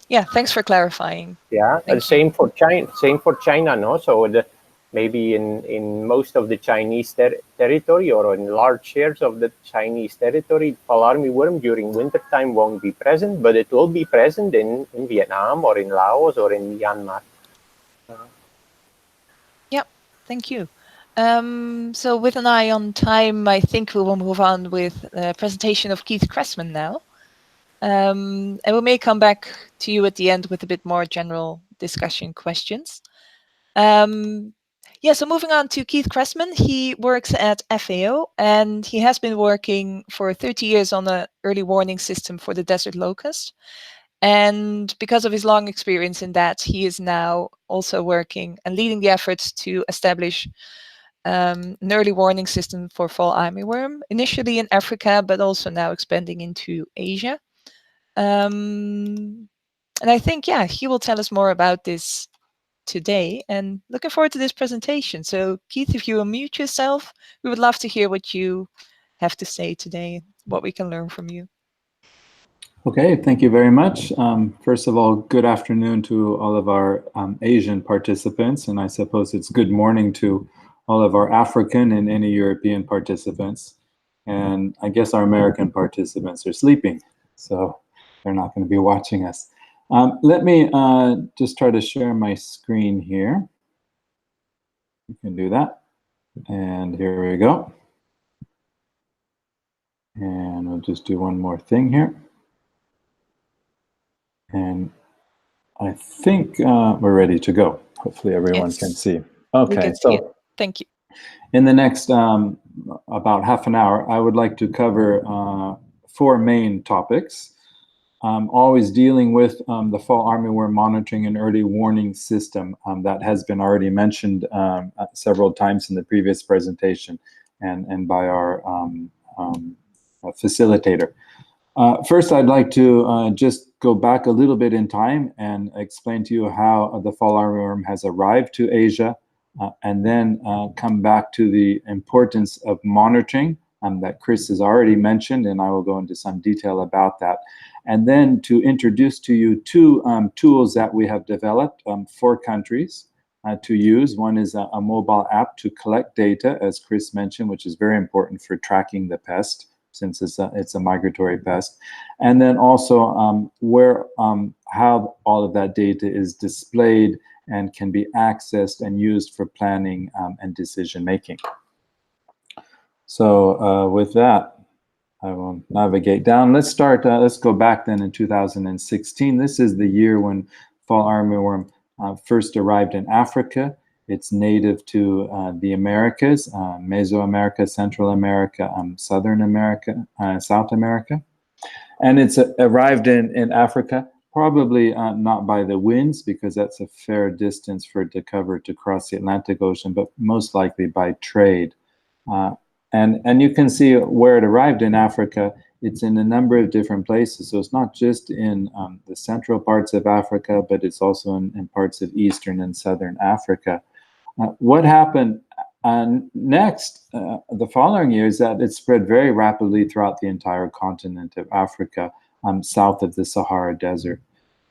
Yeah, thanks for clarifying. Yeah, and Thank you. same for China. Same for China, no. So maybe in most of the Chinese territory, or in large shares of the Chinese territory, fall armyworm during wintertime won't be present, but it will be present in Vietnam or in Laos or in Myanmar. Yep, thank you. So with an eye on time, I think we will move on with the presentation of Keith Cressman now. And we may come back to you at the end with a bit more general discussion questions. Yeah, so moving on to Keith Cressman, he works at FAO and he has been working for 30 years on an early warning system for the desert locust. And because of his long experience in that, he is now also working and leading the efforts to establish an early warning system for fall armyworm, initially in Africa, but also now expanding into Asia. And I think, yeah, he will tell us more about this today, and looking forward to this presentation. So Keith, if you unmute yourself, we would love to hear what you have to say today, what we can learn from you. Okay, thank you very much. First of all, good afternoon to all of our Asian participants, and I suppose it's good morning to all of our African and any European participants. And I guess our American participants are sleeping, so they're not going to be watching us. Let me just try to share my screen here. You can do that. And here we go. And we'll just do one more thing here. And I think we're ready to go. Hopefully everyone can see. Okay, we can see it. Thank you. In the next about half an hour, I would like to cover 4 main topics. Always dealing with the fall armyworm monitoring and early warning system that has been already mentioned several times in the previous presentation and by our facilitator. First, I'd like to just go back a little bit in time and explain to you how the fall armyworm has arrived to Asia, and then come back to the importance of monitoring that Kris has already mentioned, and I will go into some detail about that. And then to introduce to you 2 tools that we have developed for countries to use. One is a mobile app to collect data, as Kris mentioned, which is very important for tracking the pest, since it's a migratory pest, and then also how all of that data is displayed and can be accessed and used for planning and decision making. So with that, I will navigate down. Let's start. Let's go back then in 2016. This is the year when fall armyworm first arrived in Africa. It's native to the Americas, Mesoamerica, Central America, Southern America, South America. And it's arrived in Africa, probably not by the winds, because that's a fair distance for it to cover to cross the Atlantic Ocean, but most likely by trade. And you can see where it arrived in Africa. It's in a number of different places. So it's not just in the central parts of Africa, but it's also in parts of Eastern and Southern Africa. What happened next, the following year, is that it spread very rapidly throughout the entire continent of Africa, south of the Sahara Desert.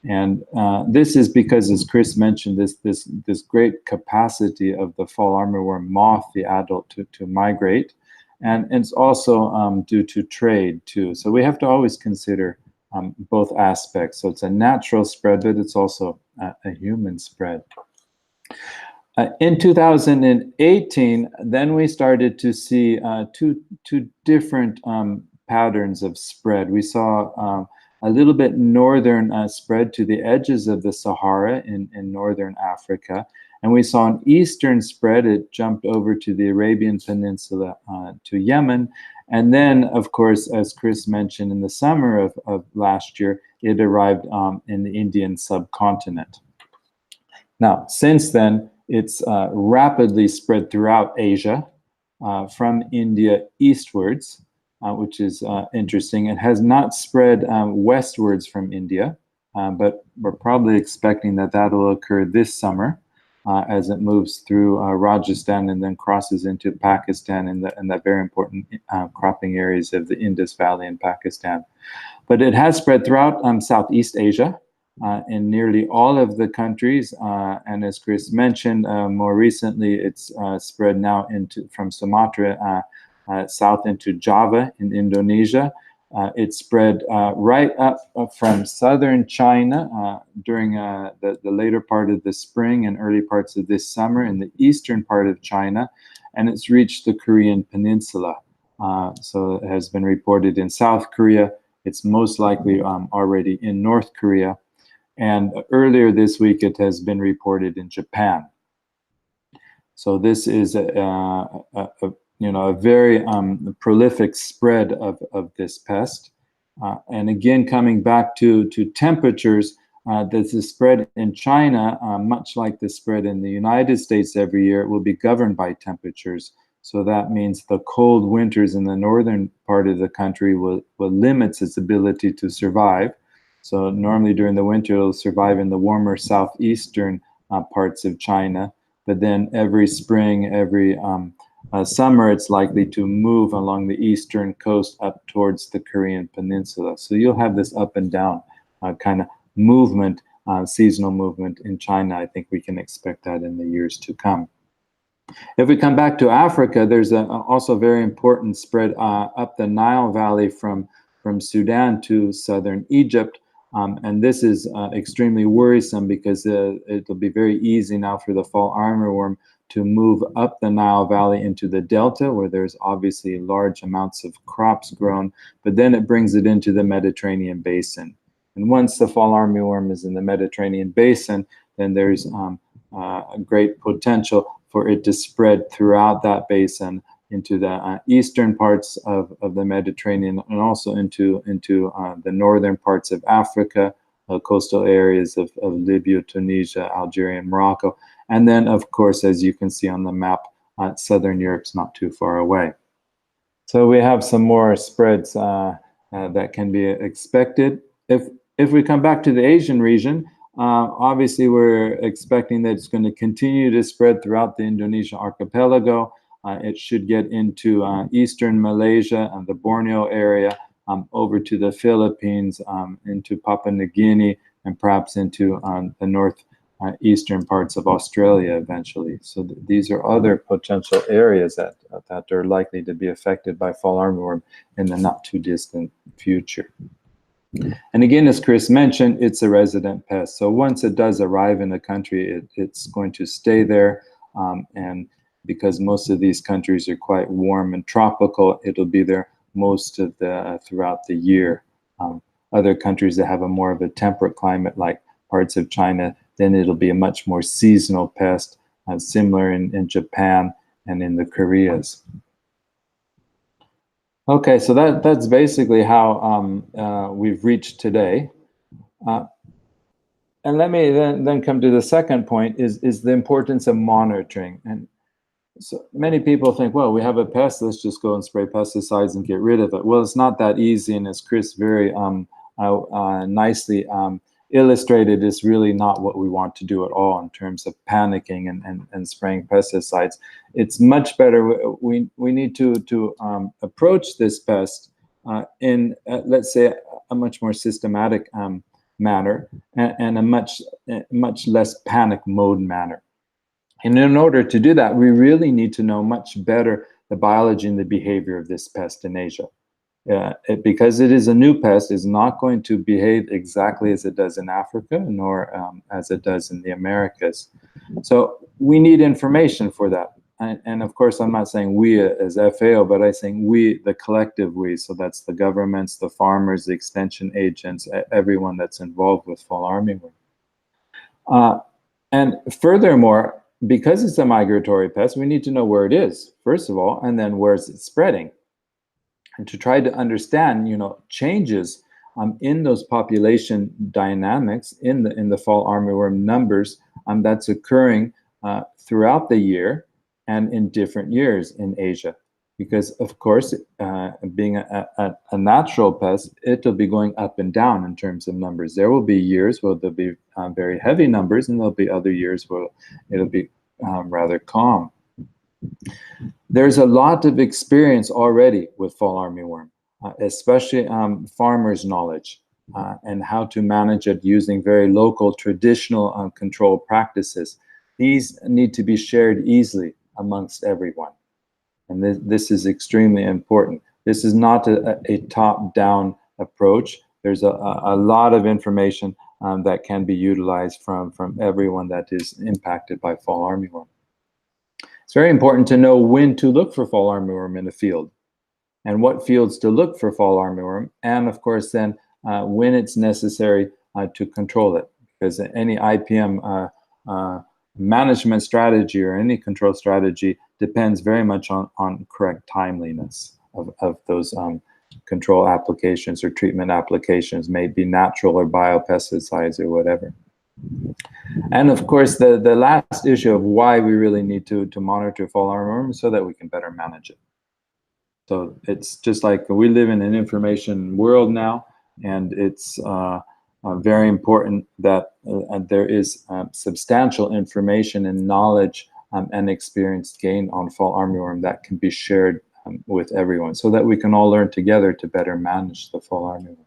And this is because, as Kris mentioned, this great capacity of the fall armyworm moth, the adult, to migrate. And it's also due to trade too. So we have to always consider both aspects. So it's a natural spread, but it's also a human spread. In 2018, then we started to see two different patterns of spread. We saw a little bit northern spread to the edges of the Sahara in northern Africa. And we saw an eastern spread. It jumped over to the Arabian Peninsula to Yemen. And then, of course, as Kris mentioned, in the summer of last year, it arrived in the Indian subcontinent. Now, since then, it's rapidly spread throughout Asia, from India eastwards, which is interesting. It has not spread westwards from India, but we're probably expecting that will occur this summer as it moves through Rajasthan and then crosses into Pakistan and the very important cropping areas of the Indus Valley in Pakistan. But it has spread throughout Southeast Asia, in nearly all of the countries, and as Kris mentioned, more recently it's spread now from Sumatra south into Java in Indonesia. It spread right up from southern China during the later part of the spring and early parts of this summer in the eastern part of China, and it's reached the Korean Peninsula. So it has been reported in South Korea. It's most likely already in North Korea. And earlier this week, it has been reported in Japan. So this is a very prolific spread of this pest. And again, coming back to temperatures, the spread in China, much like the spread in the United States every year, will be governed by temperatures. So that means the cold winters in the northern part of the country will limit its ability to survive. So normally during the winter, it'll survive in the warmer southeastern parts of China. But then every spring, every summer, it's likely to move along the eastern coast up towards the Korean Peninsula. So you'll have this up and down kind of movement, seasonal movement in China. I think we can expect that in the years to come. If we come back to Africa, there's also a very important spread up the Nile Valley from Sudan to southern Egypt. And this is extremely worrisome because it'll be very easy now for the fall armyworm to move up the Nile Valley into the delta, where there's obviously large amounts of crops grown, but then it brings it into the Mediterranean basin. And once the fall armyworm is in the Mediterranean basin, then there's a great potential for it to spread throughout that basin into the eastern parts of the Mediterranean and also into the northern parts of Africa, coastal areas of Libya, Tunisia, Algeria, and Morocco. And then, of course, as you can see on the map, southern Europe's not too far away. So we have some more spreads that can be expected. If we come back to the Asian region, obviously we're expecting that it's going to continue to spread throughout the Indonesian archipelago. It should get into eastern Malaysia and the Borneo area, over to the Philippines, into Papua New Guinea, and perhaps into the northeastern parts of Australia eventually. So these are other potential areas that are likely to be affected by fall armyworm in the not too distant future. And again, as Kris mentioned, it's a resident pest. So once it does arrive in a country, it's going to stay there, and because most of these countries are quite warm and tropical, it'll be there most of throughout the year. Other countries that have a more of a temperate climate, like parts of China, then it'll be a much more seasonal pest, similar in Japan and in the Koreas. Okay, so that's basically how we've reached today. And let me then come to the second point, is the importance of monitoring. And so many people think, well, we have a pest, let's just go and spray pesticides and get rid of it. Well, it's not that easy, and as Kris very nicely illustrated, it's really not what we want to do at all in terms of panicking and spraying pesticides. It's much better. We need to approach this pest in, let's say, a much more systematic manner and a much less panic mode manner. And in order to do that, we really need to know much better the biology and the behavior of this pest in Asia. Because it is a new pest, is not going to behave exactly as it does in Africa, nor as it does in the Americas. So we need information for that. And of course, I'm not saying we as FAO, but I'm saying we, the collective we. So that's the governments, the farmers, the extension agents, everyone that's involved with fall armyworm. And furthermore, because it's a migratory pest, we need to know where it is, first of all, and then where is it spreading. And to try to understand, changes in those population dynamics in the fall armyworm numbers that's occurring throughout the year and in different years in Asia. Because of course, being a natural pest, it'll be going up and down in terms of numbers. There will be years where there'll be very heavy numbers, and there'll be other years where it'll be rather calm. There's a lot of experience already with fall armyworm, especially farmers' knowledge and how to manage it using very local traditional control practices. These need to be shared easily amongst everyone. And this is extremely important. This is not a top-down approach. There's a lot of information that can be utilized from everyone that is impacted by fall armyworm. It's very important to know when to look for fall armyworm in a field and what fields to look for fall armyworm, and of course then when it's necessary to control it, because any IPM management strategy or any control strategy depends very much on correct timeliness of those control applications or treatment applications, may be natural or biopesticides or whatever. And of course, the last issue of why we really need to monitor fall armyworm is so that we can better manage it. So it's just like we live in an information world now, and it's very important that there is substantial information and knowledge and experience gained on fall armyworm that can be shared with everyone, so that we can all learn together to better manage the fall armyworm.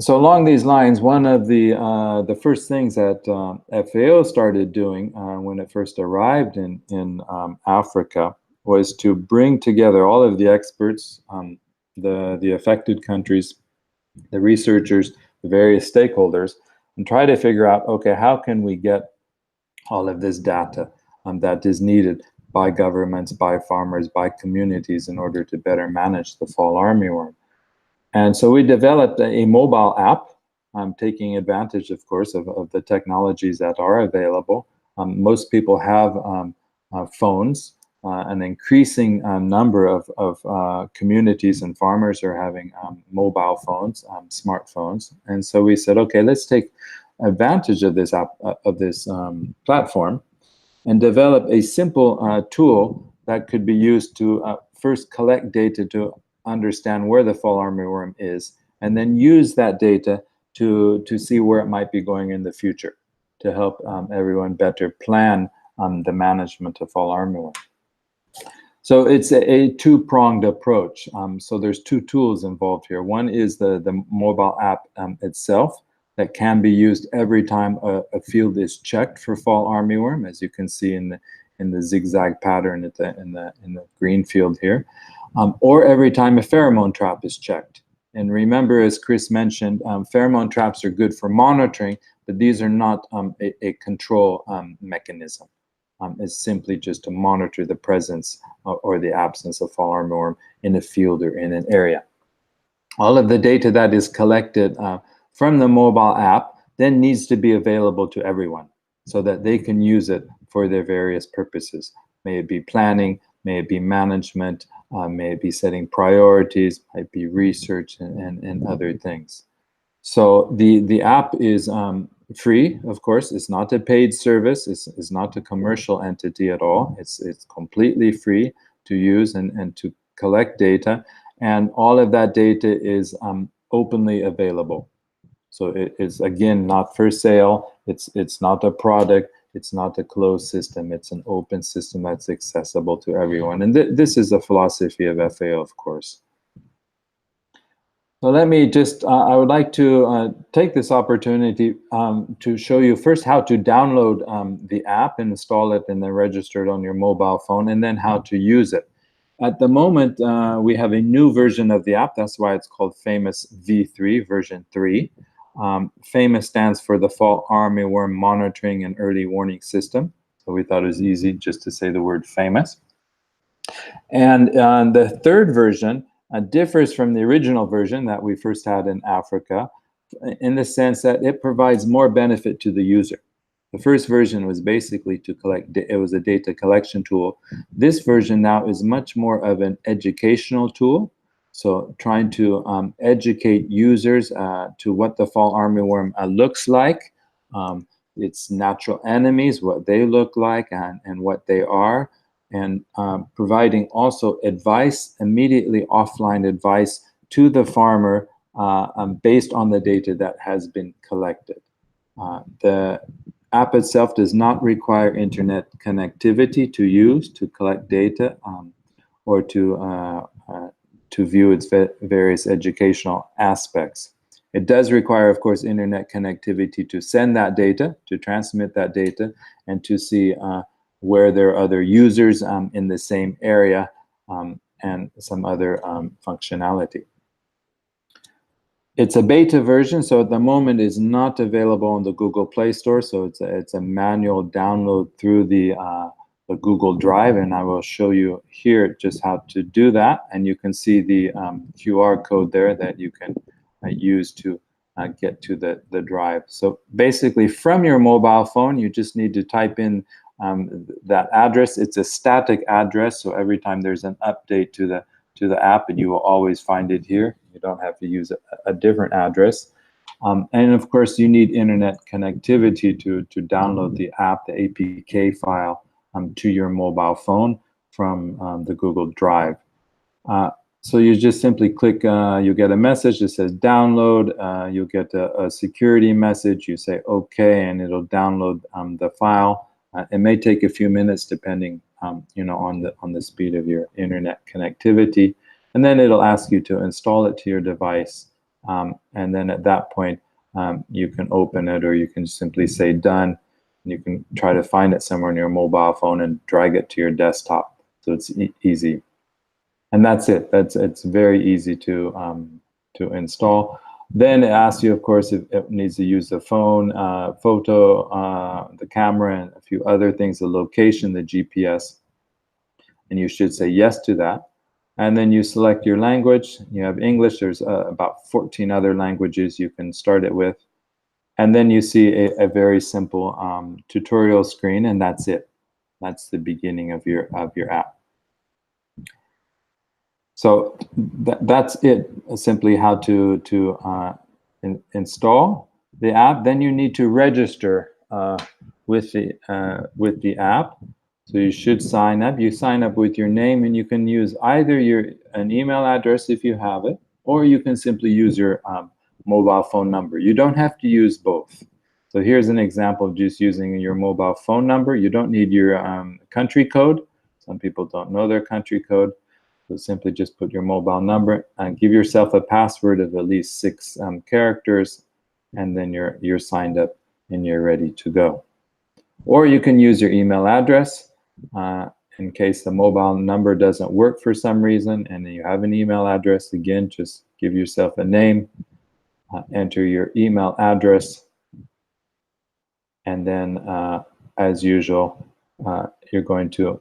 So along these lines, one of the first things that FAO started doing when it first arrived in Africa was to bring together all of the experts, the affected countries, the researchers, the various stakeholders, and try to figure out, okay, how can we get all of this data that is needed by governments, by farmers, by communities in order to better manage the fall armyworm. And so we developed a mobile app, taking advantage, of course, of the technologies that are available. Most people have phones. An increasing number of communities and farmers are having mobile phones, smartphones. And so we said, okay, let's take advantage of this app, platform, and develop a simple tool that could be used to first collect data to understand where the fall armyworm is, and then use that data to see where it might be going in the future to help everyone better plan the management of fall armyworm. So it's a two-pronged approach. So there's two tools involved here. One is the mobile app itself that can be used every time a field is checked for fall armyworm, as you can see in the zigzag pattern in the green field here. Or every time a pheromone trap is checked. And remember, as Kris mentioned, pheromone traps are good for monitoring, but these are not a control mechanism. It's simply just to monitor the presence or the absence of fall armyworm in a field or in an area. All of the data that is collected from the mobile app then needs to be available to everyone so that they can use it for their various purposes. May it be planning, may it be management, may it be setting priorities, might be research and other things. So the app is free, of course. It's not a paid service. It's not a commercial entity at all. It's completely free to use and to collect data. And all of that data is openly available. So it is, again, not for sale. It's not a product. It's not a closed system. It's an open system that's accessible to everyone. And this is a philosophy of FAO, of course. So let me just, I would like to take this opportunity to show you first how to download the app, install it, and then register it on your mobile phone, and then how to use it. At the moment, we have a new version of the app. That's why it's called FAMEWS V3, version 3. FAMEWS stands for the Fall Armyworm Monitoring and Early Warning System. So we thought it was easy just to say the word FAMEWS. And the third version differs from the original version that we first had in Africa in the sense that it provides more benefit to the user. The first version was basically to collect, it was a data collection tool. This version now is much more of an educational tool. So trying to educate users to what the fall armyworm looks like, its natural enemies, what they look like and what they are, and providing also advice, immediately offline advice to the farmer based on the data that has been collected. The app itself does not require internet connectivity to use to collect data or to view its various educational aspects. It does require, of course, internet connectivity to send that data, to transmit that data, and to see where there are other users in the same area and some other functionality. It's a beta version, so at the moment is not available on the Google Play Store. So it's a manual download through the Google Drive, and I will show you here just how to do that. And you can see the QR code there that you can use to get to the drive. So basically, from your mobile phone, you just need to type in that address. It's a static address, so every time there's an update to the app, and you will always find it here. You don't have to use a different address. And of course, you need internet connectivity to download the app, the APK file, to your mobile phone from the Google Drive. So you just simply click, you get a message that says download, you'll get a security message, you say okay, and it'll download the file. It may take a few minutes depending you know, on the speed of your internet connectivity. And then it'll ask you to install it to your device. And then at that point, you can open it, or you can simply say done. And you can try to find it somewhere on your mobile phone and drag it to your desktop. So it's easy. And that's it. It's very easy to install. Then it asks you, of course, if it needs to use the phone, photo, the camera, and a few other things, the location, the GPS. And you should say yes to that. And then you select your language. You have English. There's about 14 other languages you can start it with. And then you see a very simple tutorial screen, and that's it. That's the beginning of your app. So that's it, simply how to install the app. Then you need to register with the app. So you should sign up. You sign up with your name, and you can use either an email address if you have it, or you can simply use your mobile phone number. You don't have to use both. So here's an example of just using your mobile phone number. You don't need your country code. Some people don't know their country code. So simply just put your mobile number and give yourself a password of at least 6 characters, and then you're signed up and you're ready to go. Or you can use your email address in case the mobile number doesn't work for some reason and you have an email address. Again, just give yourself a name, enter your email address, and then as usual, you're going to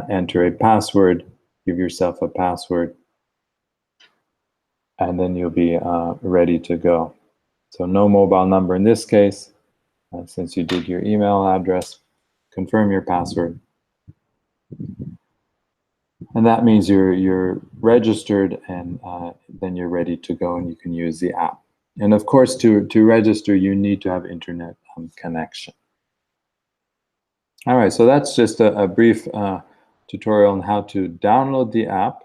enter a password. Give yourself a password, and then you'll be ready to go. So no mobile number in this case, since you did your email address. Confirm your password. And that means you're registered, and then you're ready to go, and you can use the app. And of course, to register, you need to have internet connection. All right, so that's just a brief tutorial on how to download the app.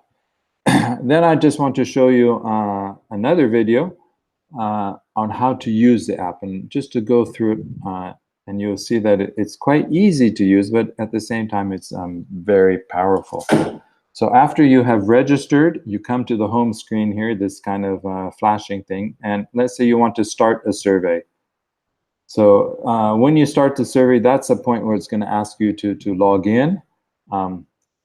Then I just want to show you another video on how to use the app, and just to go through it, and you'll see that it's quite easy to use, but at the same time, it's very powerful. So after you have registered, you come to the home screen here, this kind of flashing thing, and let's say you want to start a survey. So when you start the survey, that's a point where it's going to ask you to log in.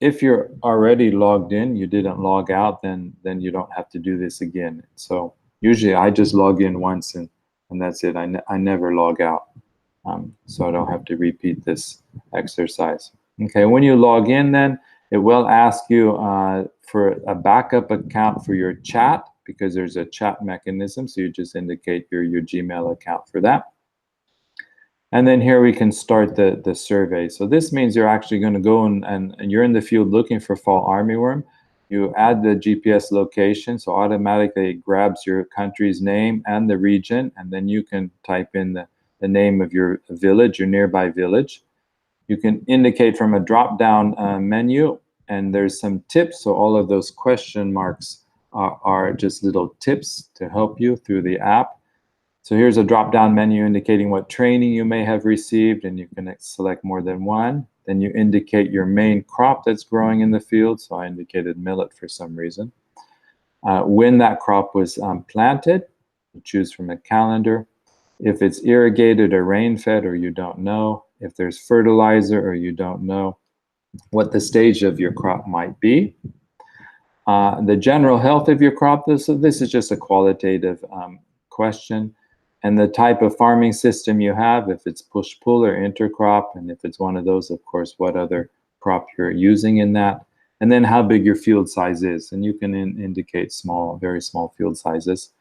If you're already logged in, you didn't log out, then you don't have to do this again. So usually I just log in once and that's it. I never log out, so I don't have to repeat this exercise. Okay, when you log in, then it will ask you for a backup account for your chat, because there's a chat mechanism. So you just indicate your Gmail account for that. And then here we can start the survey. So this means you're actually going to go and you're in the field looking for fall armyworm. You add the GPS location, so automatically it grabs your country's name and the region, and then you can type in the name of your village, your nearby village. You can indicate from a drop-down menu, and there's some tips. So all of those question marks are just little tips to help you through the app. So here's a drop-down menu indicating what training you may have received, and you can select more than one. Then you indicate your main crop that's growing in the field. So I indicated millet for some reason. When that crop was planted, you choose from a calendar. If it's irrigated or rain-fed or you don't know. If there's fertilizer or you don't know. What the stage of your crop might be. The general health of your crop. This is just a qualitative question. And the type of farming system you have, if it's push-pull or intercrop, and if it's one of those, of course, what other crop you're using in that, and then how big your field size is. And you can indicate small, very small field sizes,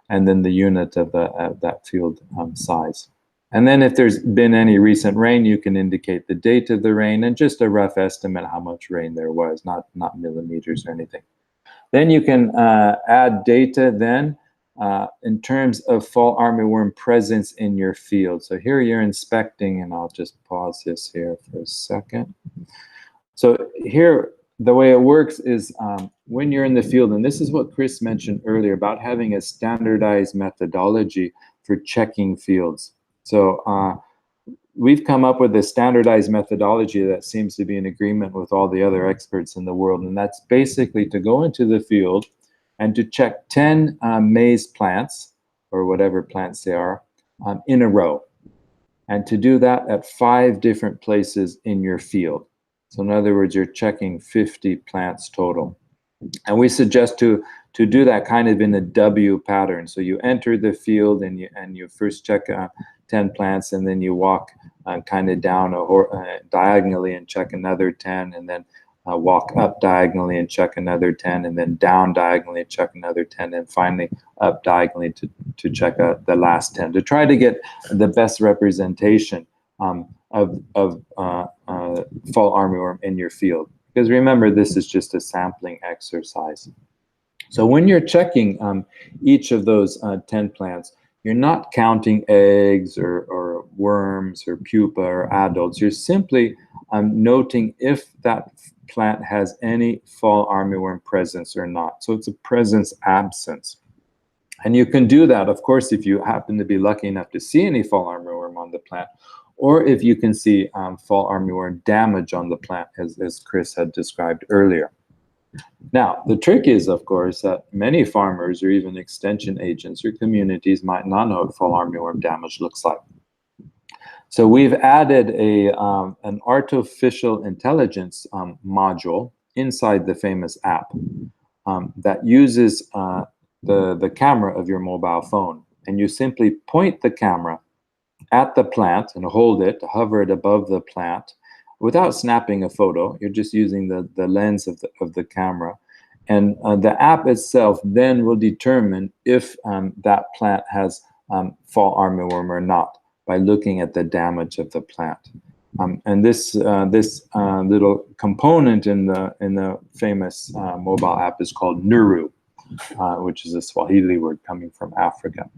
and then the unit of that field size. And then if there's been any recent rain, you can indicate the date of the rain and just a rough estimate how much rain there was, not millimeters or anything. Then you can add data then in terms of fall armyworm presence in your field. So here you're inspecting, and I'll just pause this here for a second. So here, the way it works is when you're in the field, and this is what Kris mentioned earlier about having a standardized methodology for checking fields. So we've come up with a standardized methodology that seems to be in agreement with all the other experts in the world, and that's basically to go into the field and to check 10 maize plants, or whatever plants they are, in a row. And to do that at 5 different places in your field. So in other words, you're checking 50 plants total. And we suggest to do that kind of in a W pattern. So you enter the field and you first check 10 plants, and then you walk kind of down diagonally and check another 10, and then walk up diagonally and check another 10, and then down diagonally and check another 10, and finally up diagonally to check the last 10, to try to get the best representation of fall armyworm in your field. Because remember, this is just a sampling exercise. So when you're checking each of those 10 plants, you're not counting eggs or worms or pupa or adults. You're simply noting if that plant has any fall armyworm presence or not. So it's a presence absence. And you can do that, of course, if you happen to be lucky enough to see any fall armyworm on the plant, or if you can see fall armyworm damage on the plant, as Kris had described earlier. Now, the trick is, of course, that many farmers or even extension agents or communities might not know what fall armyworm damage looks like. So we've added an artificial intelligence module inside the FAMEWS app that uses the camera of your mobile phone. And you simply point the camera at the plant and hold it, hover it above the plant without snapping a photo. You're just using the lens of the camera. And the app itself then will determine if that plant has fall armyworm or not by looking at the damage of the plant. And this little component in the FAMEWS mobile app is called Nuru, which is a Swahili word coming from Africa.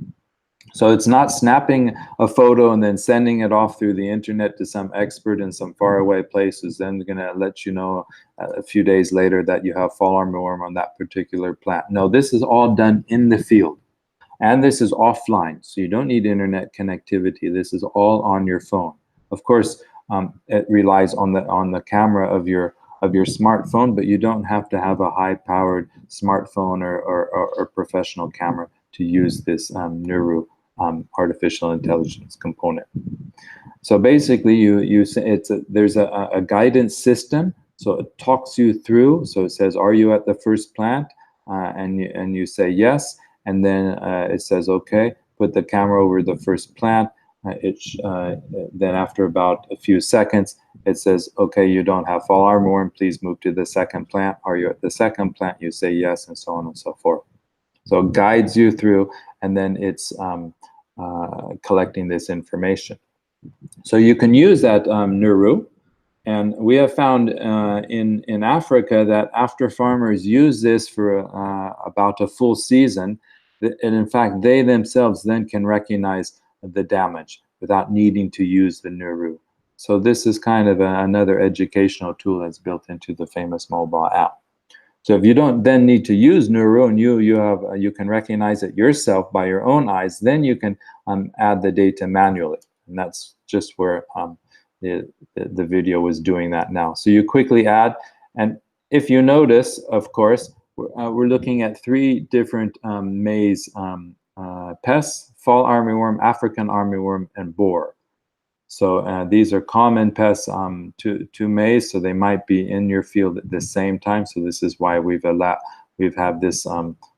So it's not snapping a photo and then sending it off through the internet to some expert in some faraway place who's then going to let you know a few days later that you have fall armyworm on that particular plant. No, this is all done in the field. And this is offline, so you don't need internet connectivity. This is all on your phone. Of course, it relies on the camera of your of your smartphone, but you don't have to have a high-powered smartphone or professional camera to use this Nuru artificial intelligence component. So basically, there's a guidance system. So it talks you through. So it says, "Are you at the first plant?" And you say yes, and then it says, "Okay, put the camera over the first plant." Then after about a few seconds, it says, "Okay, you don't have fall armyworm. Please move to the second plant. Are you at the second plant?" You say yes, and so on and so forth. So it guides you through, and then it's collecting this information. So you can use that Nuru, and we have found in Africa that after farmers use this for about a full season, and in fact they themselves then can recognize the damage without needing to use the Nuru. So this is kind of another educational tool that's built into the FAMEWS mobile app. So if you don't then need to use Nuru, and you can recognize it yourself by your own eyes, then you can add the data manually, and that's just where the video was doing that now. So you quickly add, and if you notice, of course, we're looking at 3 different maize pests: fall armyworm, African armyworm, and borer. So these are common pests to maize, so they might be in your field at the same time. So this is why we've had this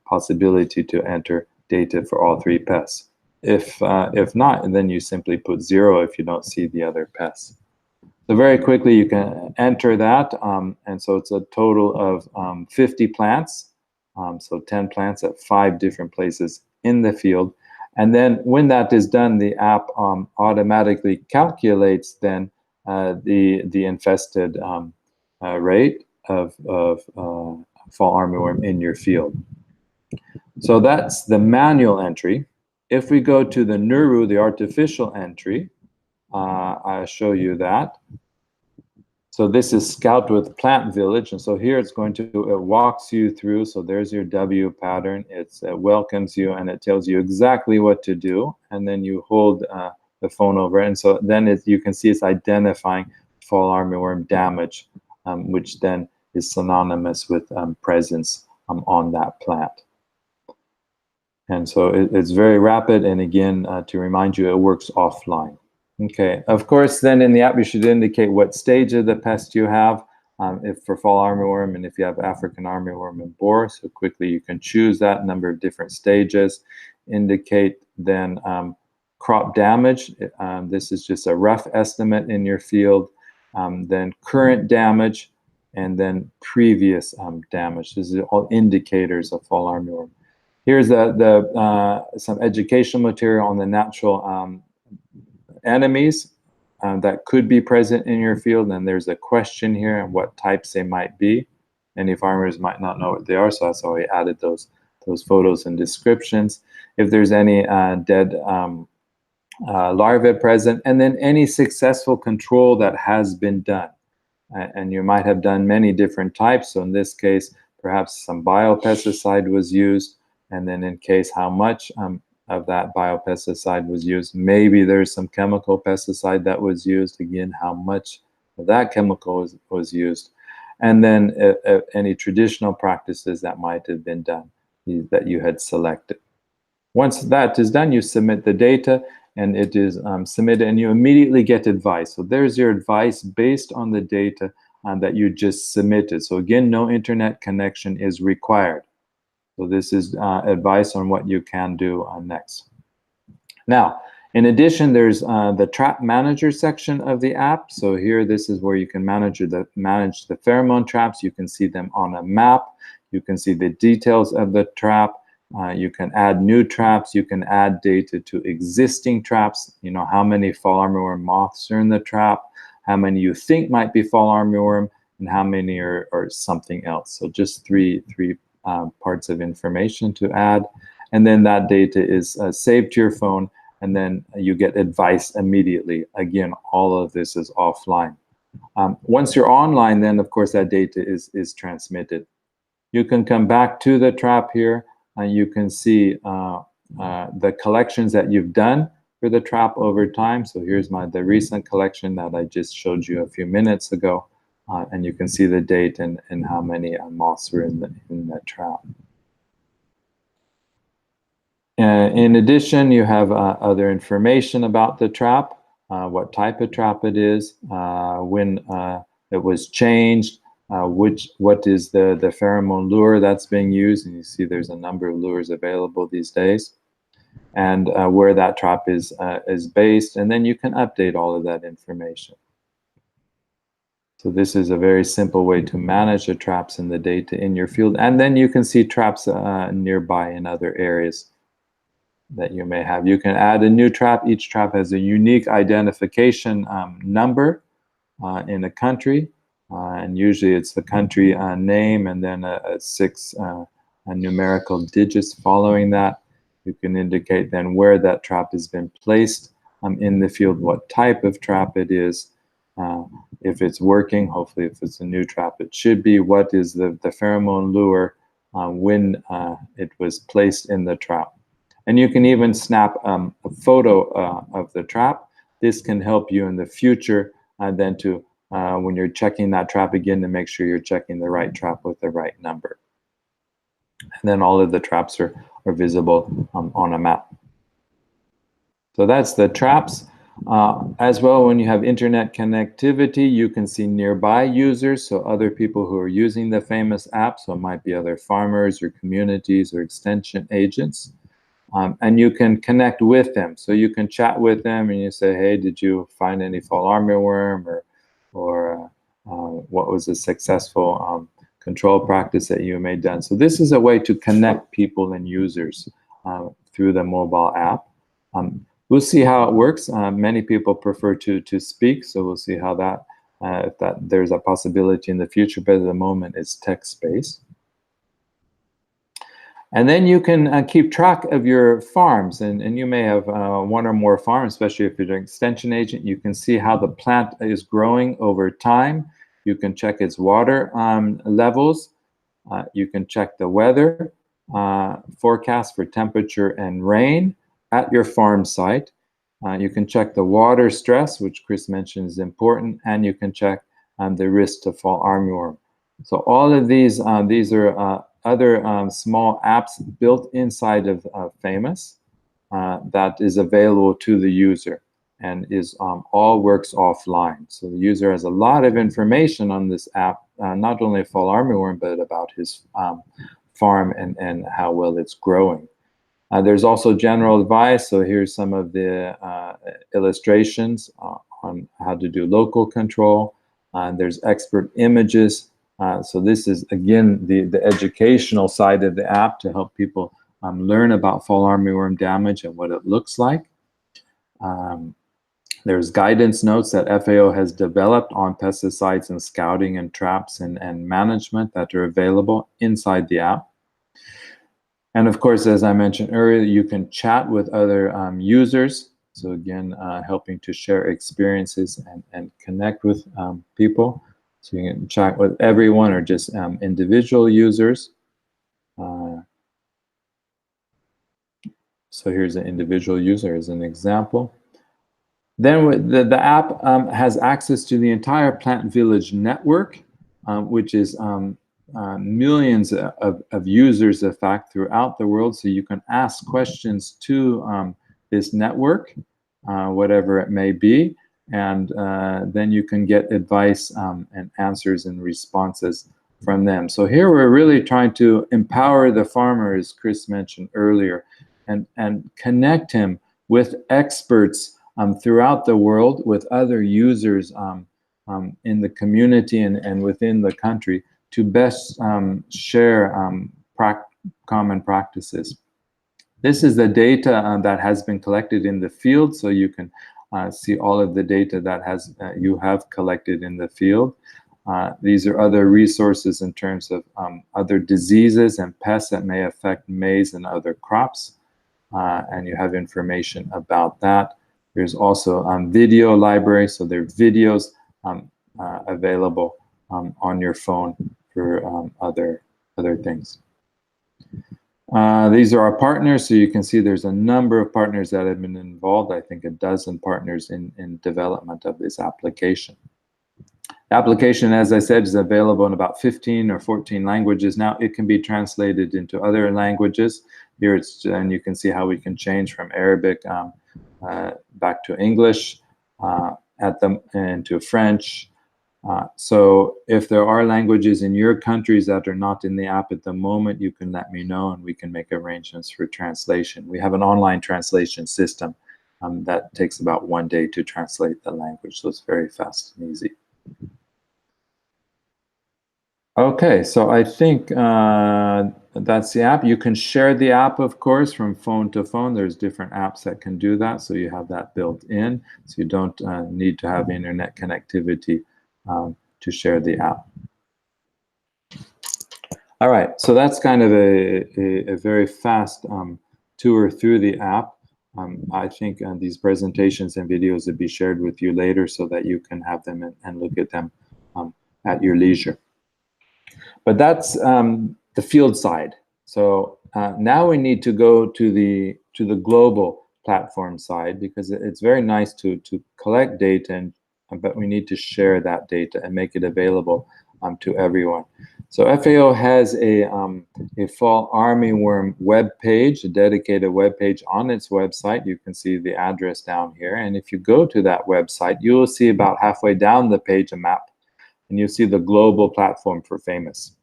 possibility to enter data for all 3 pests. If not, then you simply put 0 if you don't see the other pests. So very quickly you can enter that, and so it's a total of 50 plants, so 10 plants at 5 different places in the field. And then when that is done, the app automatically calculates then the infested rate of fall armyworm in your field. So that's the manual entry. If we go to the Nuru, the artificial entry, I'll show you that. So this is Scout with Plant Village, and so here it walks you through. So there's your W pattern. It welcomes you, and it tells you exactly what to do. And then you hold the phone over, and so then you can see it's identifying fall armyworm damage, which then is synonymous with presence on that plant. And so it's very rapid. And again, to remind you, it works offline. Okay, of course, then in the app, you should indicate what stage of the pest you have, if for fall armyworm, and if you have African armyworm and borer. So quickly you can choose that number of different stages. Indicate then crop damage. This is just a rough estimate in your field. Then current damage, and then previous damage. This is all indicators of fall armyworm. Here's some educational material on the natural enemies that could be present in your field, and there's a question here and what types they might be. Any farmers might not know what they are, so that's why we added those photos and descriptions. If there's any dead larvae present, and then any successful control that has been done. And you might have done many different types. So in this case, perhaps some biopesticide was used, and then in case how much of that biopesticide was used. Maybe there's some chemical pesticide that was used. Again, how much of that chemical was used. And then any traditional practices that might have been done that you had selected. Once that is done, you submit the data, and it is submitted, and you immediately get advice. So there's your advice based on the data that you just submitted. So again, no internet connection is required. So this is advice on what you can do next. Now, in addition, there's the trap manager section of the app. So here, this is where you can manage the pheromone traps. You can see them on a map. You can see the details of the trap. You can add new traps. You can add data to existing traps. You know, how many fall armyworm moths are in the trap, how many you think might be fall armyworm, and how many are something else. So just three parts of information to add, and then that data is saved to your phone, and then you get advice immediately. Again, all of this is offline. Once you're online, then of course that data is transmitted. You can come back to the trap here, and you can see the collections that you've done for the trap over time. So here's the recent collection that I just showed you a few minutes ago. and you can see the date and how many moths were in the trap. In addition, you have other information about the trap, what type of trap it is, when it was changed, what is the pheromone lure that's being used, and you see there's a number of lures available these days, and where that trap is based, and then you can update all of that information. So this is a very simple way to manage the traps and the data in your field, and then you can see traps nearby in other areas that you may have. You can add a new trap. Each trap has a unique identification number in a country, and usually it's the country name and then a 6 numerical digits following that. You can indicate then where that trap has been placed in the field, what type of trap it is, if it's working, hopefully if it's a new trap it should be, what is the pheromone lure when it was placed in the trap. And you can even snap a photo of the trap. This can help you in the future then to, when you're checking that trap again, to make sure you're checking the right trap with the right number. And then all of the traps are visible on a map. So that's the traps. As well, when you have internet connectivity, you can see nearby users, so other people who are using the FAMEWS app, so it might be other farmers or communities or extension agents. And you can connect with them. So you can chat with them and you say, hey, did you find any fall armyworm, or what was a successful control practice that you may have done? So this is a way to connect people and users through the mobile app. We'll see how it works. Many people prefer to speak, so we'll see how that, if there's a possibility in the future, but at the moment it's text-based. And then you can keep track of your farms, and you may have one or more farms, especially if you're an extension agent. You can see how the plant is growing over time. You can check its water levels. You can check the weather forecast for temperature and rain at your farm site. You can check the water stress, which Kris mentioned is important, and you can check the risk to fall armyworm. So all of these are other small apps built inside of FAMEWS that is available to the user, and is all works offline. So the user has a lot of information on this app, not only fall armyworm, but about his farm and how well it's growing. There's also general advice. So here's some of the illustrations on how to do local control. There's expert images. So this is, again, the educational side of the app to help people learn about fall armyworm damage and what it looks like. There's guidance notes that FAO has developed on pesticides and scouting and traps and management that are available inside the app. And of course, as I mentioned earlier, you can chat with other users. So again, helping to share experiences and connect with people. So you can chat with everyone or just individual users. So here's an individual user as an example. Then the app has access to the entire Plant Village network, which is millions of users, in fact, throughout the world. So you can ask questions to this network, whatever it may be, and then you can get advice and answers and responses from them. So here we're really trying to empower the farmer, as Kris mentioned earlier, and connect him with experts throughout the world, with other users in the community and within the country, to best share common practices. This is the data that has been collected in the field, so you can see all of the data that you have collected in the field. These are other resources in terms of other diseases and pests that may affect maize and other crops, and you have information about that. There's also video library, so there are videos available on your phone for other things. These are our partners, so you can see there's a number of partners that have been involved. I think a dozen partners in development of this application. The application, as I said, is available in about 15 or 14 languages now. It can be translated into other languages. Here and you can see how we can change from Arabic back to English, and to French. So if there are languages in your countries that are not in the app at the moment, you can let me know and we can make arrangements for translation. We have an online translation system that takes about 1 day to translate the language, so it's very fast and easy. Okay, so I think that's the app. You can share the app, of course, from phone to phone. There's different apps that can do that, so you have that built in, so you don't need to have internet connectivity to share the app. All right, so that's kind of a very fast tour through the app. I think these presentations and videos will be shared with you later so that you can have them and look at them at your leisure. But that's the field side. So now we need to go to the global platform side, because it's very nice to collect data, but we need to share that data and make it available to everyone. So FAO has a Fall Armyworm web page, a dedicated web page on its website. You can see the address down here. And if you go to that website, you will see about halfway down the page a map, and you'll see the global platform for FAMEWS.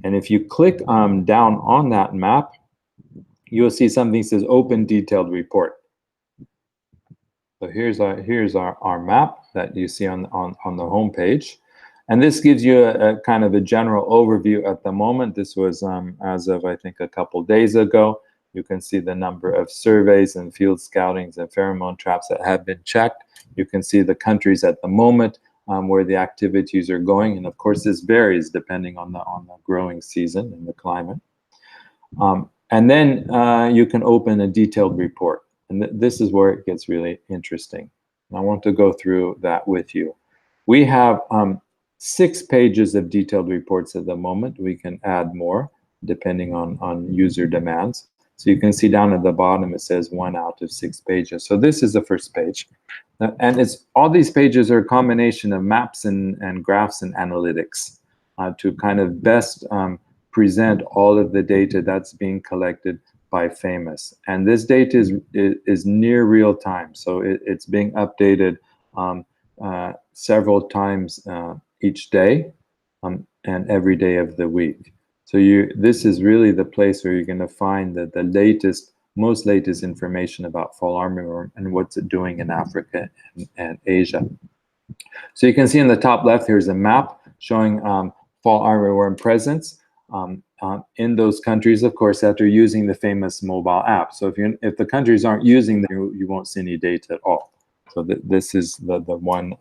And if you click down on that map, you'll see something that says Open Detailed Report. So here's our map that you see on the home page. And this gives you a kind of a general overview at the moment. This was as of, I think, a couple days ago. You can see the number of surveys and field scoutings and pheromone traps that have been checked. You can see the countries at the moment where the activities are going. And of course, this varies depending on the growing season and the climate. And then you can open a detailed report. And this is where it gets really interesting. And I want to go through that with you. We have 6 pages of detailed reports at the moment. We can add more depending on user demands. So you can see down at the bottom, it says 1 out of 6 pages. So this is the first page. And all these pages are a combination of maps and graphs and analytics to kind of best present all of the data that's being collected by FAMEWS. And this data is near real time. So it's being updated several times each day and every day of the week. So this is really the place where you're going to find the most latest information about Fall Armyworm and what's it doing in Africa and Asia. So you can see in the top left, here's a map showing Fall Armyworm presence in those countries, of course, that are using the FAMEWS mobile app. So if the countries aren't using them, you won't see any data at all. So this is the one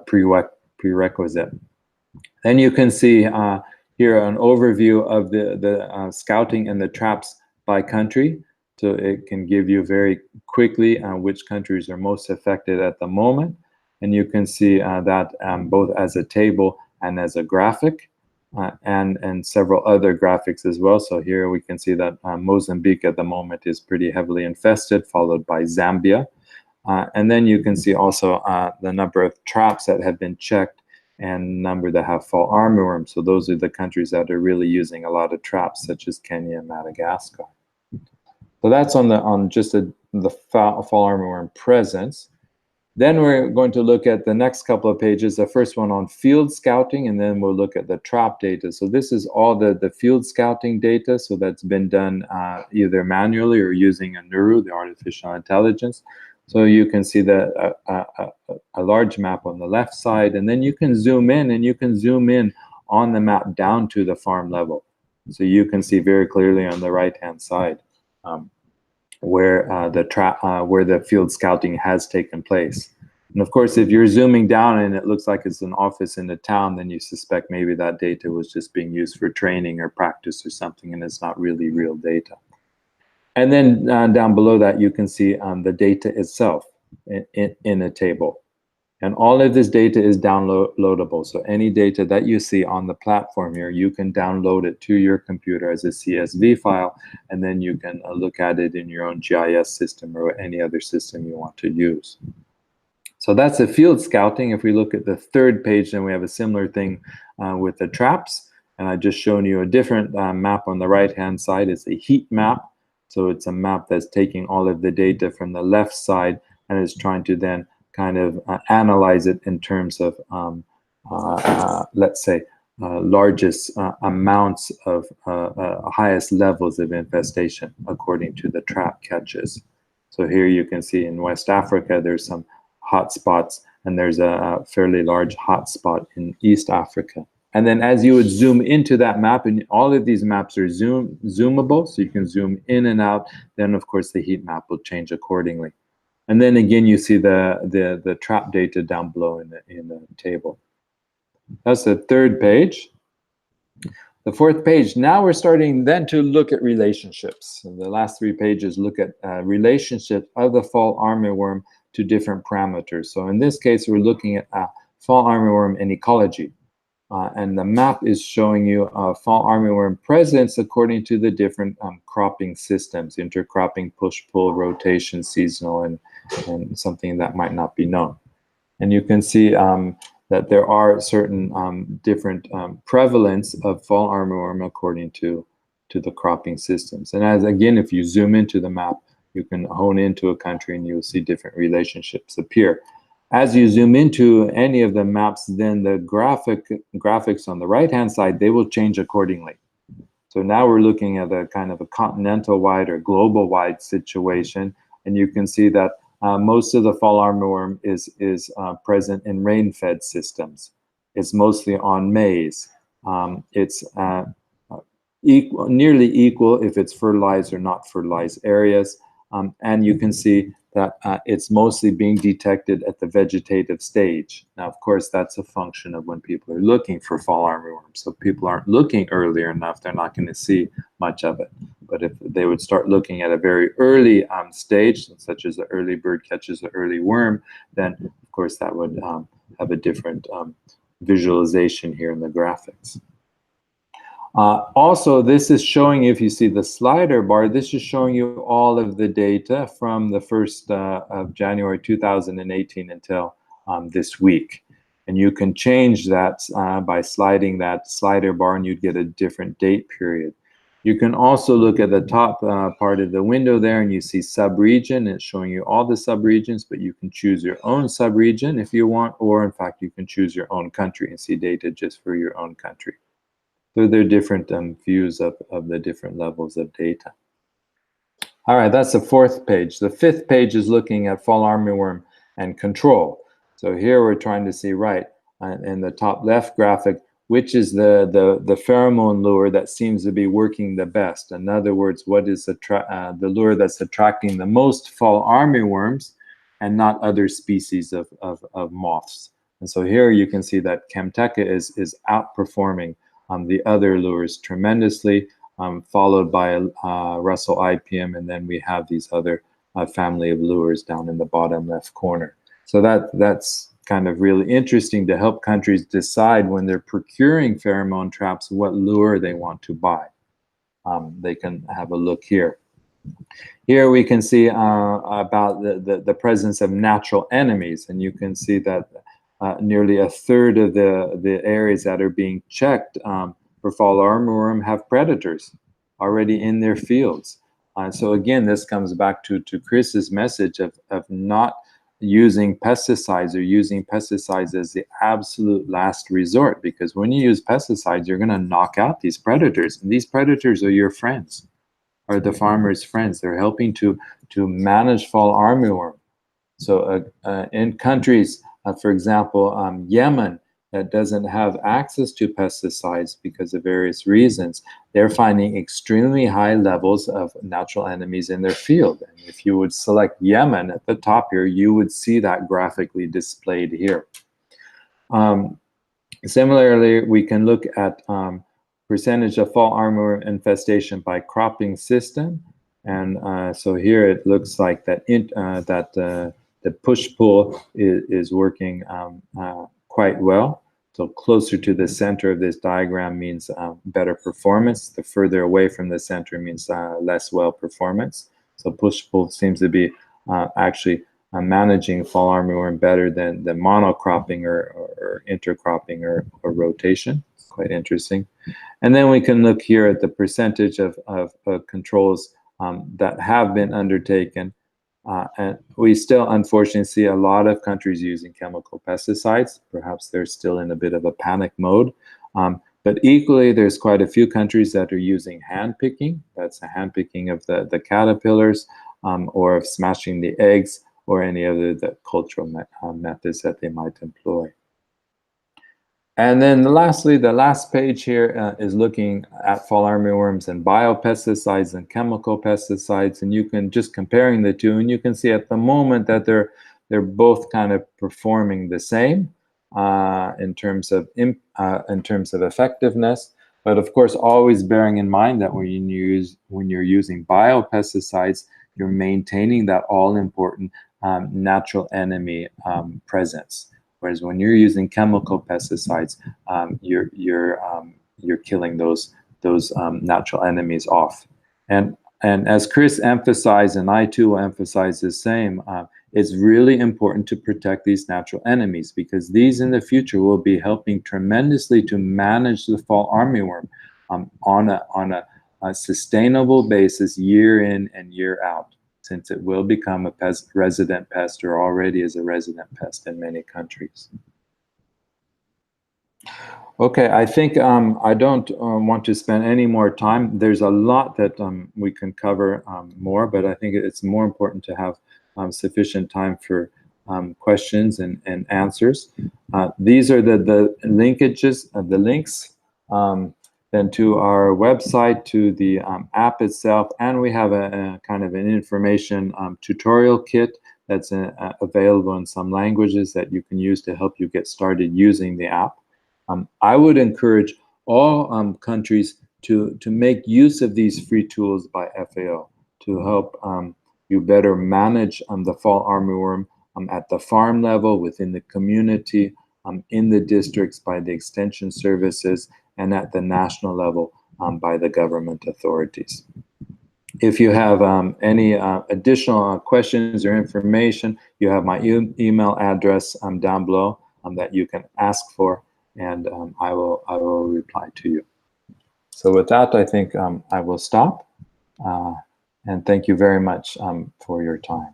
prerequisite. Then you can see here an overview of the scouting and the traps by country. So it can give you very quickly which countries are most affected at the moment. And you can see that both as a table and as a graphic and several other graphics as well. So here we can see that Mozambique at the moment is pretty heavily infested, followed by Zambia. And then you can see also the number of traps that have been checked and number that have Fall Armyworm. So those are the countries that are really using a lot of traps, such as Kenya and Madagascar. So that's on just the Fall Armyworm presence. Then we're going to look at the next couple of pages, the first one on field scouting, and then we'll look at the trap data. So this is all the field scouting data, so that's been done either manually or using a NURU, the artificial intelligence. So you can see a large map on the left side, and then you can zoom in, and you can zoom in on the map down to the farm level. So you can see very clearly on the right-hand side where the field scouting has taken place. And of course, if you're zooming down and it looks like it's an office in a town, then you suspect maybe that data was just being used for training or practice or something, and it's not really real data. And then down below that, you can see the data itself in a table. And all of this data is downloadable. So any data that you see on the platform here, you can download it to your computer as a CSV file, and then you can look at it in your own GIS system or any other system you want to use. So that's a field scouting. If we look at the third page, then we have a similar thing with the traps. And I've just shown you a different map on the right-hand side. It's a heat map. So it's a map that's taking all of the data from the left side and is trying to then kind of analyze it in terms of, let's say, largest amounts of highest levels of infestation according to the trap catches. So here you can see in West Africa, there's some hotspots, and there's a fairly large hotspot in East Africa. And then as you would zoom into that map, and all of these maps are zoomable, so you can zoom in and out, then of course the heat map will change accordingly. And then again, you see the trap data down below in the table. That's the third page. The fourth page, now we're starting then to look at relationships. And the last 3 pages look at relationships of the fall armyworm to different parameters. So in this case, we're looking at fall armyworm and ecology. And the map is showing you fall armyworm presence according to the different cropping systems, intercropping, push-pull, rotation, seasonal, and something that might not be known. And you can see that there are certain different prevalence of fall armyworm according to the cropping systems. And as again, if you zoom into the map, you can hone into a country and you'll see different relationships appear. As you zoom into any of the maps, then the graphics on the right-hand side, they will change accordingly. So now we're looking at a kind of a continental-wide or global-wide situation, and you can see that most of the fall armyworm is present in rain-fed systems. It's mostly on maize. It's nearly equal if it's fertilized or not fertilized areas. And you can see that it's mostly being detected at the vegetative stage. Now, of course, that's a function of when people are looking for fall armyworm. So if people aren't looking earlier enough, they're not going to see much of it. But if they would start looking at a very early stage, such as the early bird catches the early worm, then, of course, that would have a different visualization here in the graphics. Also, this is showing, if you see the slider bar, this is showing you all of the data from the 1st of January 2018 until this week. And you can change that by sliding that slider bar, and you'd get a different date period. You can also look at the top part of the window there, and you see sub-region. It's showing you all the subregions, but you can choose your own sub-region if you want, or in fact, you can choose your own country and see data just for your own country. So there are different views of the different levels of data. All right, that's the fourth page. The fifth page is looking at fall armyworm and control. So here we're trying to see, right, in the top left graphic, which is the pheromone lure that seems to be working the best. In other words, what is the lure that's attracting the most fall armyworms and not other species of moths. And so here you can see that Chemteca is outperforming the other lures tremendously, followed by Russell IPM, and then we have these other family of lures down in the bottom left corner. So that's kind of really interesting to help countries decide when they're procuring pheromone traps what lure they want to buy. They can have a look here. Here we can see about the presence of natural enemies, and you can see that nearly a third of the areas that are being checked for fall armyworm have predators already in their fields. So again, this comes back to Kris's message of not using pesticides, or using pesticides as the absolute last resort, because when you use pesticides, you're going to knock out these predators, and these predators are your friends, are the farmers' friends. They're helping to manage fall armyworm. So in countries, for example, Yemen, that doesn't have access to pesticides because of various reasons, they're finding extremely high levels of natural enemies in their field. And if you would select Yemen at the top here, you would see that graphically displayed here. Similarly, we can look at percentage of fall armyworm infestation by cropping system. And so here it looks like that the push-pull is working quite well. So closer to the center of this diagram means better performance. The further away from the center means less well performance. So push-pull seems to be actually managing fall armyworm better than monocropping or intercropping or rotation. It's quite interesting. And then we can look here at the percentage of controls that have been undertaken. And we still, unfortunately, see a lot of countries using chemical pesticides. Perhaps they're still in a bit of a panic mode. But equally, there's quite a few countries that are using hand picking. That's the hand picking of the caterpillars, or of smashing the eggs, or any other cultural methods that they might employ. And then lastly, the last page here is looking at fall armyworms and biopesticides and chemical pesticides, and you can just comparing the two, and you can see at the moment that they're both kind of performing the same in terms of effectiveness. But of course, always bearing in mind that when you're using biopesticides, you're maintaining that all-important natural enemy presence. Whereas when you're using chemical pesticides, you're killing those natural enemies off. And as Kris emphasized, and I too will emphasize the same, it's really important to protect these natural enemies, because these in the future will be helping tremendously to manage the fall armyworm on a sustainable basis, year in and year out, since it will become a resident pest, or already is a resident pest in many countries. Okay, I think I don't want to spend any more time. There's a lot that we can cover more, but I think it's more important to have sufficient time for questions and answers. These are the linkages, the links. Then to our website, to the app itself, and we have a kind of an information tutorial kit that's available in some languages that you can use to help you get started using the app. I would encourage all countries to make use of these free tools by FAO to help you better manage the fall armyworm at the farm level, within the community, in the districts by the extension services, and at the national level by the government authorities. If you have any additional questions or information, you have my email address down below that you can ask for, and I will reply to you. So with that, I think I will stop, and thank you very much for your time.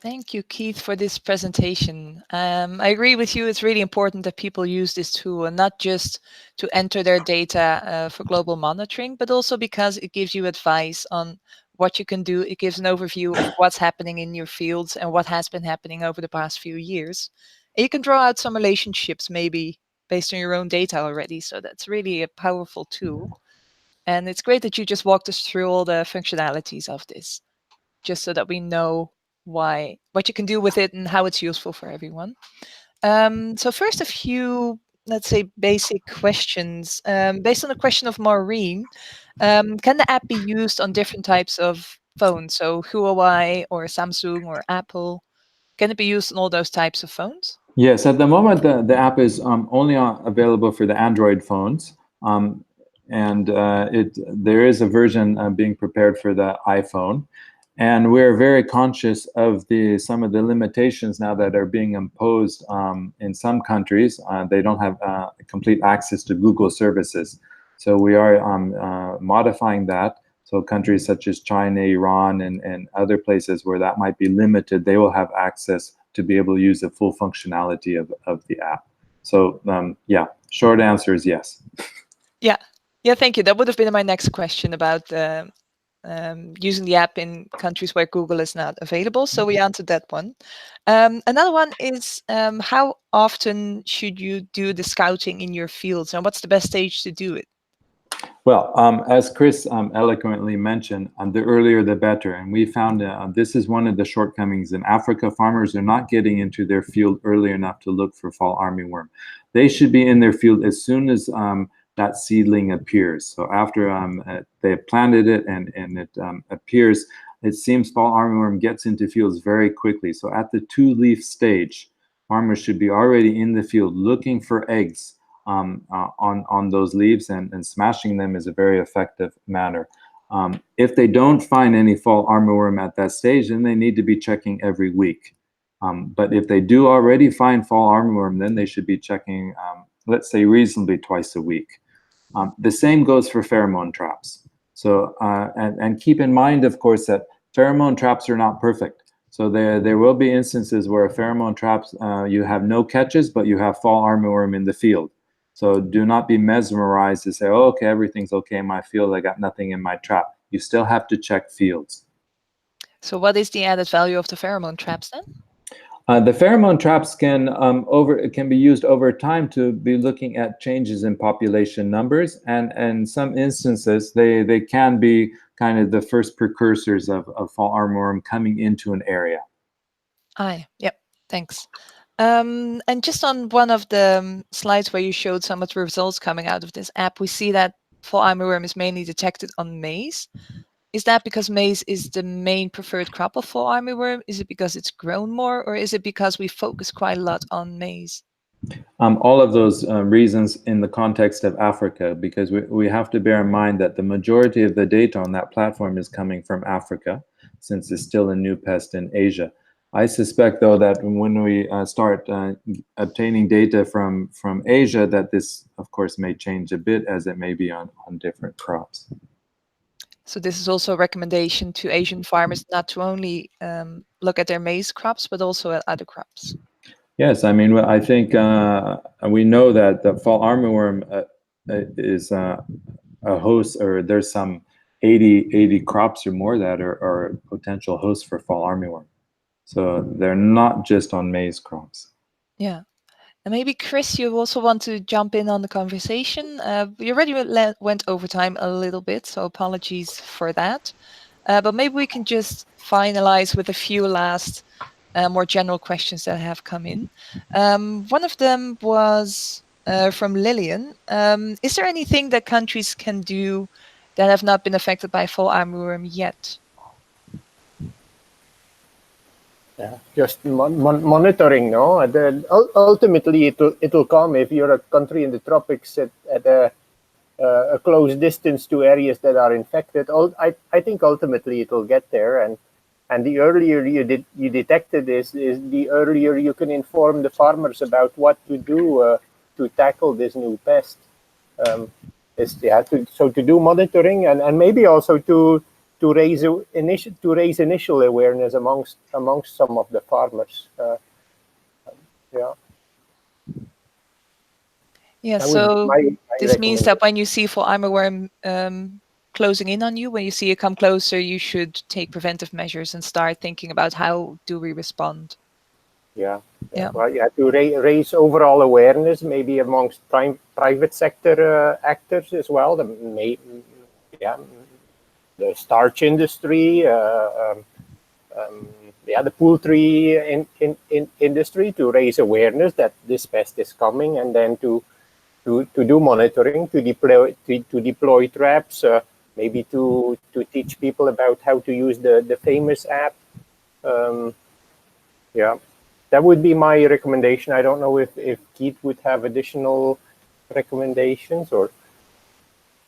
Thank you, Keith, for this presentation. I agree with you. It's really important that people use this tool, and not just to enter their data for global monitoring, but also because it gives you advice on what you can do. It gives an overview of what's happening in your fields and what has been happening over the past few years. And you can draw out some relationships maybe based on your own data already. So that's really a powerful tool. And it's great that you just walked us through all the functionalities of this, just so that we know what you can do with it and how it's useful for everyone. So first, a few, let's say, basic questions. Based on the question of Maureen, can the app be used on different types of phones? So Huawei or Samsung or Apple? Can it be used on all those types of phones? Yes, at the moment, the app is only available for the Android phones. And there is a version being prepared for the iPhone. And we're very conscious of some of the limitations now that are being imposed in some countries. They don't have complete access to Google services. So we are modifying that. So countries such as China, Iran, and other places where that might be limited, they will have access to be able to use the full functionality of the app. So yeah, short answer is yes. Yeah, thank you. That would have been my next question about using the app in countries where Google is not available. So we answered that one. Another one is how often should you do the scouting in your fields, and what's the best stage to do it? Well, as Kris eloquently mentioned, the earlier the better. And we found this is one of the shortcomings in Africa. Farmers are not getting into their field early enough to look for fall armyworm. They should be in their field as soon as that seedling appears. So after they have planted it and it appears, it seems fall armyworm gets into fields very quickly. So at the two-leaf stage, farmers should be already in the field looking for eggs on those leaves, and smashing them is a very effective manner. If they don't find any fall armyworm at that stage, then they need to be checking every week. But if they do already find fall armyworm, then they should be checking, let's say, reasonably twice a week. The same goes for pheromone traps. So, and keep in mind, of course, that pheromone traps are not perfect. So there will be instances where pheromone traps, you have no catches, but you have fall armyworm in the field. So do not be mesmerized to say, oh, okay, everything's okay in my field, I got nothing in my trap. You still have to check fields. So what is the added value of the pheromone traps then? The pheromone traps can be used over time to be looking at changes in population numbers, and in some instances they can be kind of the first precursors of fall armyworm coming into an area. Yep, thanks. And just on one of the slides where you showed some of the results coming out of this app, we see that fall armyworm is mainly detected on maize. Is that because maize is the main preferred crop of fall armyworm? Is it because it's grown more, or is it because we focus quite a lot on maize? All of those reasons in the context of Africa, because we have to bear in mind that the majority of the data on that platform is coming from Africa, since it's still a new pest in Asia. I suspect, though, that when we start obtaining data from Asia, that this, of course, may change a bit, as it may be on different crops. So this is also a recommendation to Asian farmers not to only look at their maize crops, but also at other crops. Yes, I mean, I think we know that the fall armyworm is a host, or there's some 80 crops or more that are potential hosts for fall armyworm. So they're not just on maize crops. Yeah. And maybe, Kris, you also want to jump in on the conversation. We already went over time a little bit, so apologies for that. But maybe we can just finalize with a few last more general questions that have come in. One of them was from Lillian. Is there anything that countries can do that have not been affected by fall armyworm yet? Yeah, just monitoring, no? Ultimately, it'll come if you're a country in the tropics at a close distance to areas that are infected. I think ultimately it'll get there, and the earlier you detect it is the earlier you can inform the farmers about what to do to tackle this new pest. To do monitoring and maybe also to raise initial awareness amongst some of the farmers. Yeah, that so my this means that when you see fall armyworm closing in on you, when you see it come closer, you should take preventive measures and start thinking about how do we respond. Yeah. Well, you have to raise overall awareness, maybe amongst private sector actors as well. The starch industry, the poultry industry, to raise awareness that this pest is coming, and then to do monitoring, to deploy traps, maybe to teach people about how to use the FAMEWS app. That would be my recommendation. I don't know if Keith would have additional recommendations or.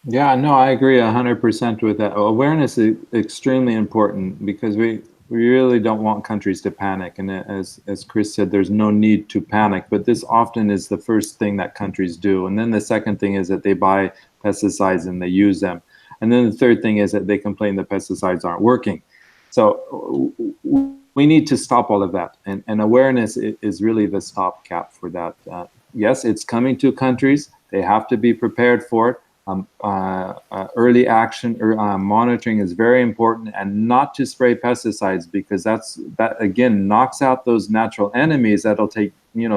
Yeah, no, I agree 100% with that. Awareness is extremely important, because we really don't want countries to panic. And as Kris said, there's no need to panic, but this often is the first thing that countries do. And then the second thing is that they buy pesticides and they use them. And then the third thing is that they complain the pesticides aren't working. So we need to stop all of that. And awareness is really the stopgap for that. Yes, it's coming to countries. They have to be prepared for it. Early action or monitoring is very important, and not to spray pesticides, because that again knocks out those natural enemies that'll take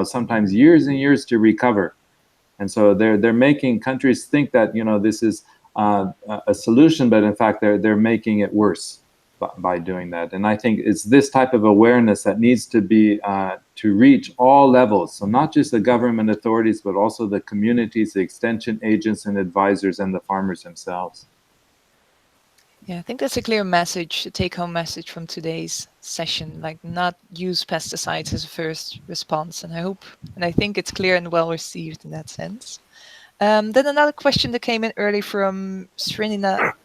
sometimes years and years to recover. And so they're making countries think that this is a solution, but in fact they're making it worse by doing that. And I think it's this type of awareness that needs to be to reach all levels. So not just the government authorities, but also the communities, the extension agents and advisors, and the farmers themselves. Yeah, I think that's a clear message, a take-home message from today's session, like not use pesticides as a first response. And I think it's clear and well received in that sense. Then another question that came in early from Srinivazan,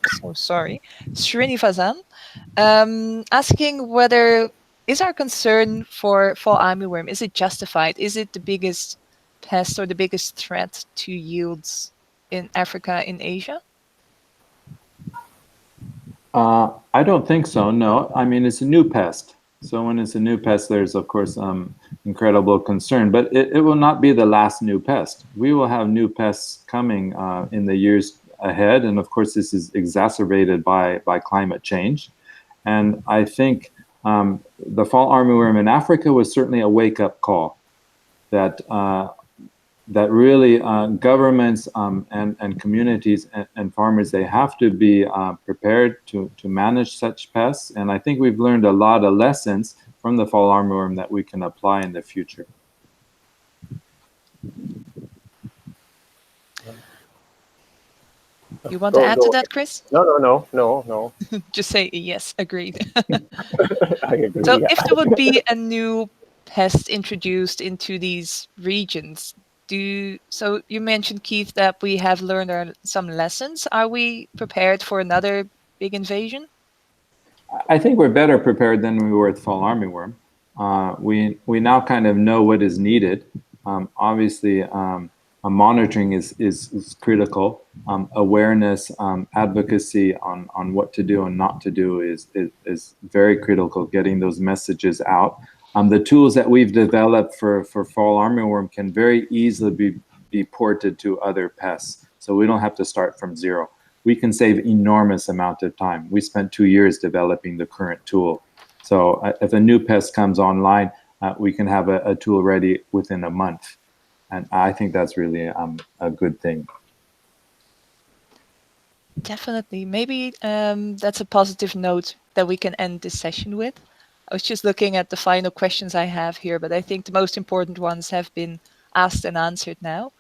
asking whether is our concern for fall armyworm, is it justified? Is it the biggest pest or the biggest threat to yields in Africa, in Asia? I don't think so. No, I mean it's a new pest. So when it's a new pest, there's of course incredible concern, but it will not be the last new pest. We will have new pests coming in the years ahead, and of course this is exacerbated by climate change. And I think the fall armyworm in Africa was certainly a wake-up call that that really governments and communities and farmers, they have to be prepared to manage such pests. And I think we've learned a lot of lessons from the fall armyworm that we can apply in the future. You want to add to that, Kris? No. Just say yes, agreed. I agree. So Yeah. if there would be a new pest introduced into these regions, so you mentioned, Keith, that we have learned some lessons. Are we prepared for another big invasion? I think we're better prepared than we were with fall armyworm. We now kind of know what is needed. Obviously, monitoring is critical. Awareness, advocacy on what to do and not to do is very critical. Getting those messages out. The tools that we've developed for fall armyworm can very easily be ported to other pests. So we don't have to start from zero. We can save enormous amount of time. We spent 2 years developing the current tool. So if a new pest comes online, we can have a tool ready within a month. And I think that's really a good thing. Definitely. Maybe that's a positive note that we can end this session with. I was just looking at the final questions I have here, but I think the most important ones have been asked and answered now.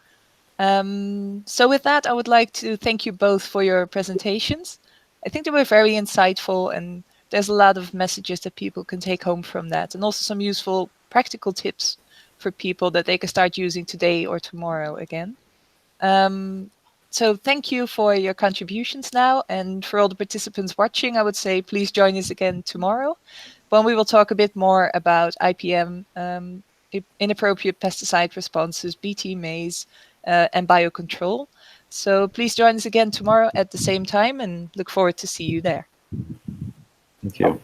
So with that, I would like to thank you both for your presentations. I think they were very insightful, and there's a lot of messages that people can take home from that, and also some useful practical tips for people that they can start using today or tomorrow again. So thank you for your contributions now, and for all the participants watching, I would say please join us again tomorrow, when we will talk a bit more about IPM, inappropriate pesticide responses, BT maize, and biocontrol. So please join us again tomorrow at the same time, and look forward to see you there. Thank you.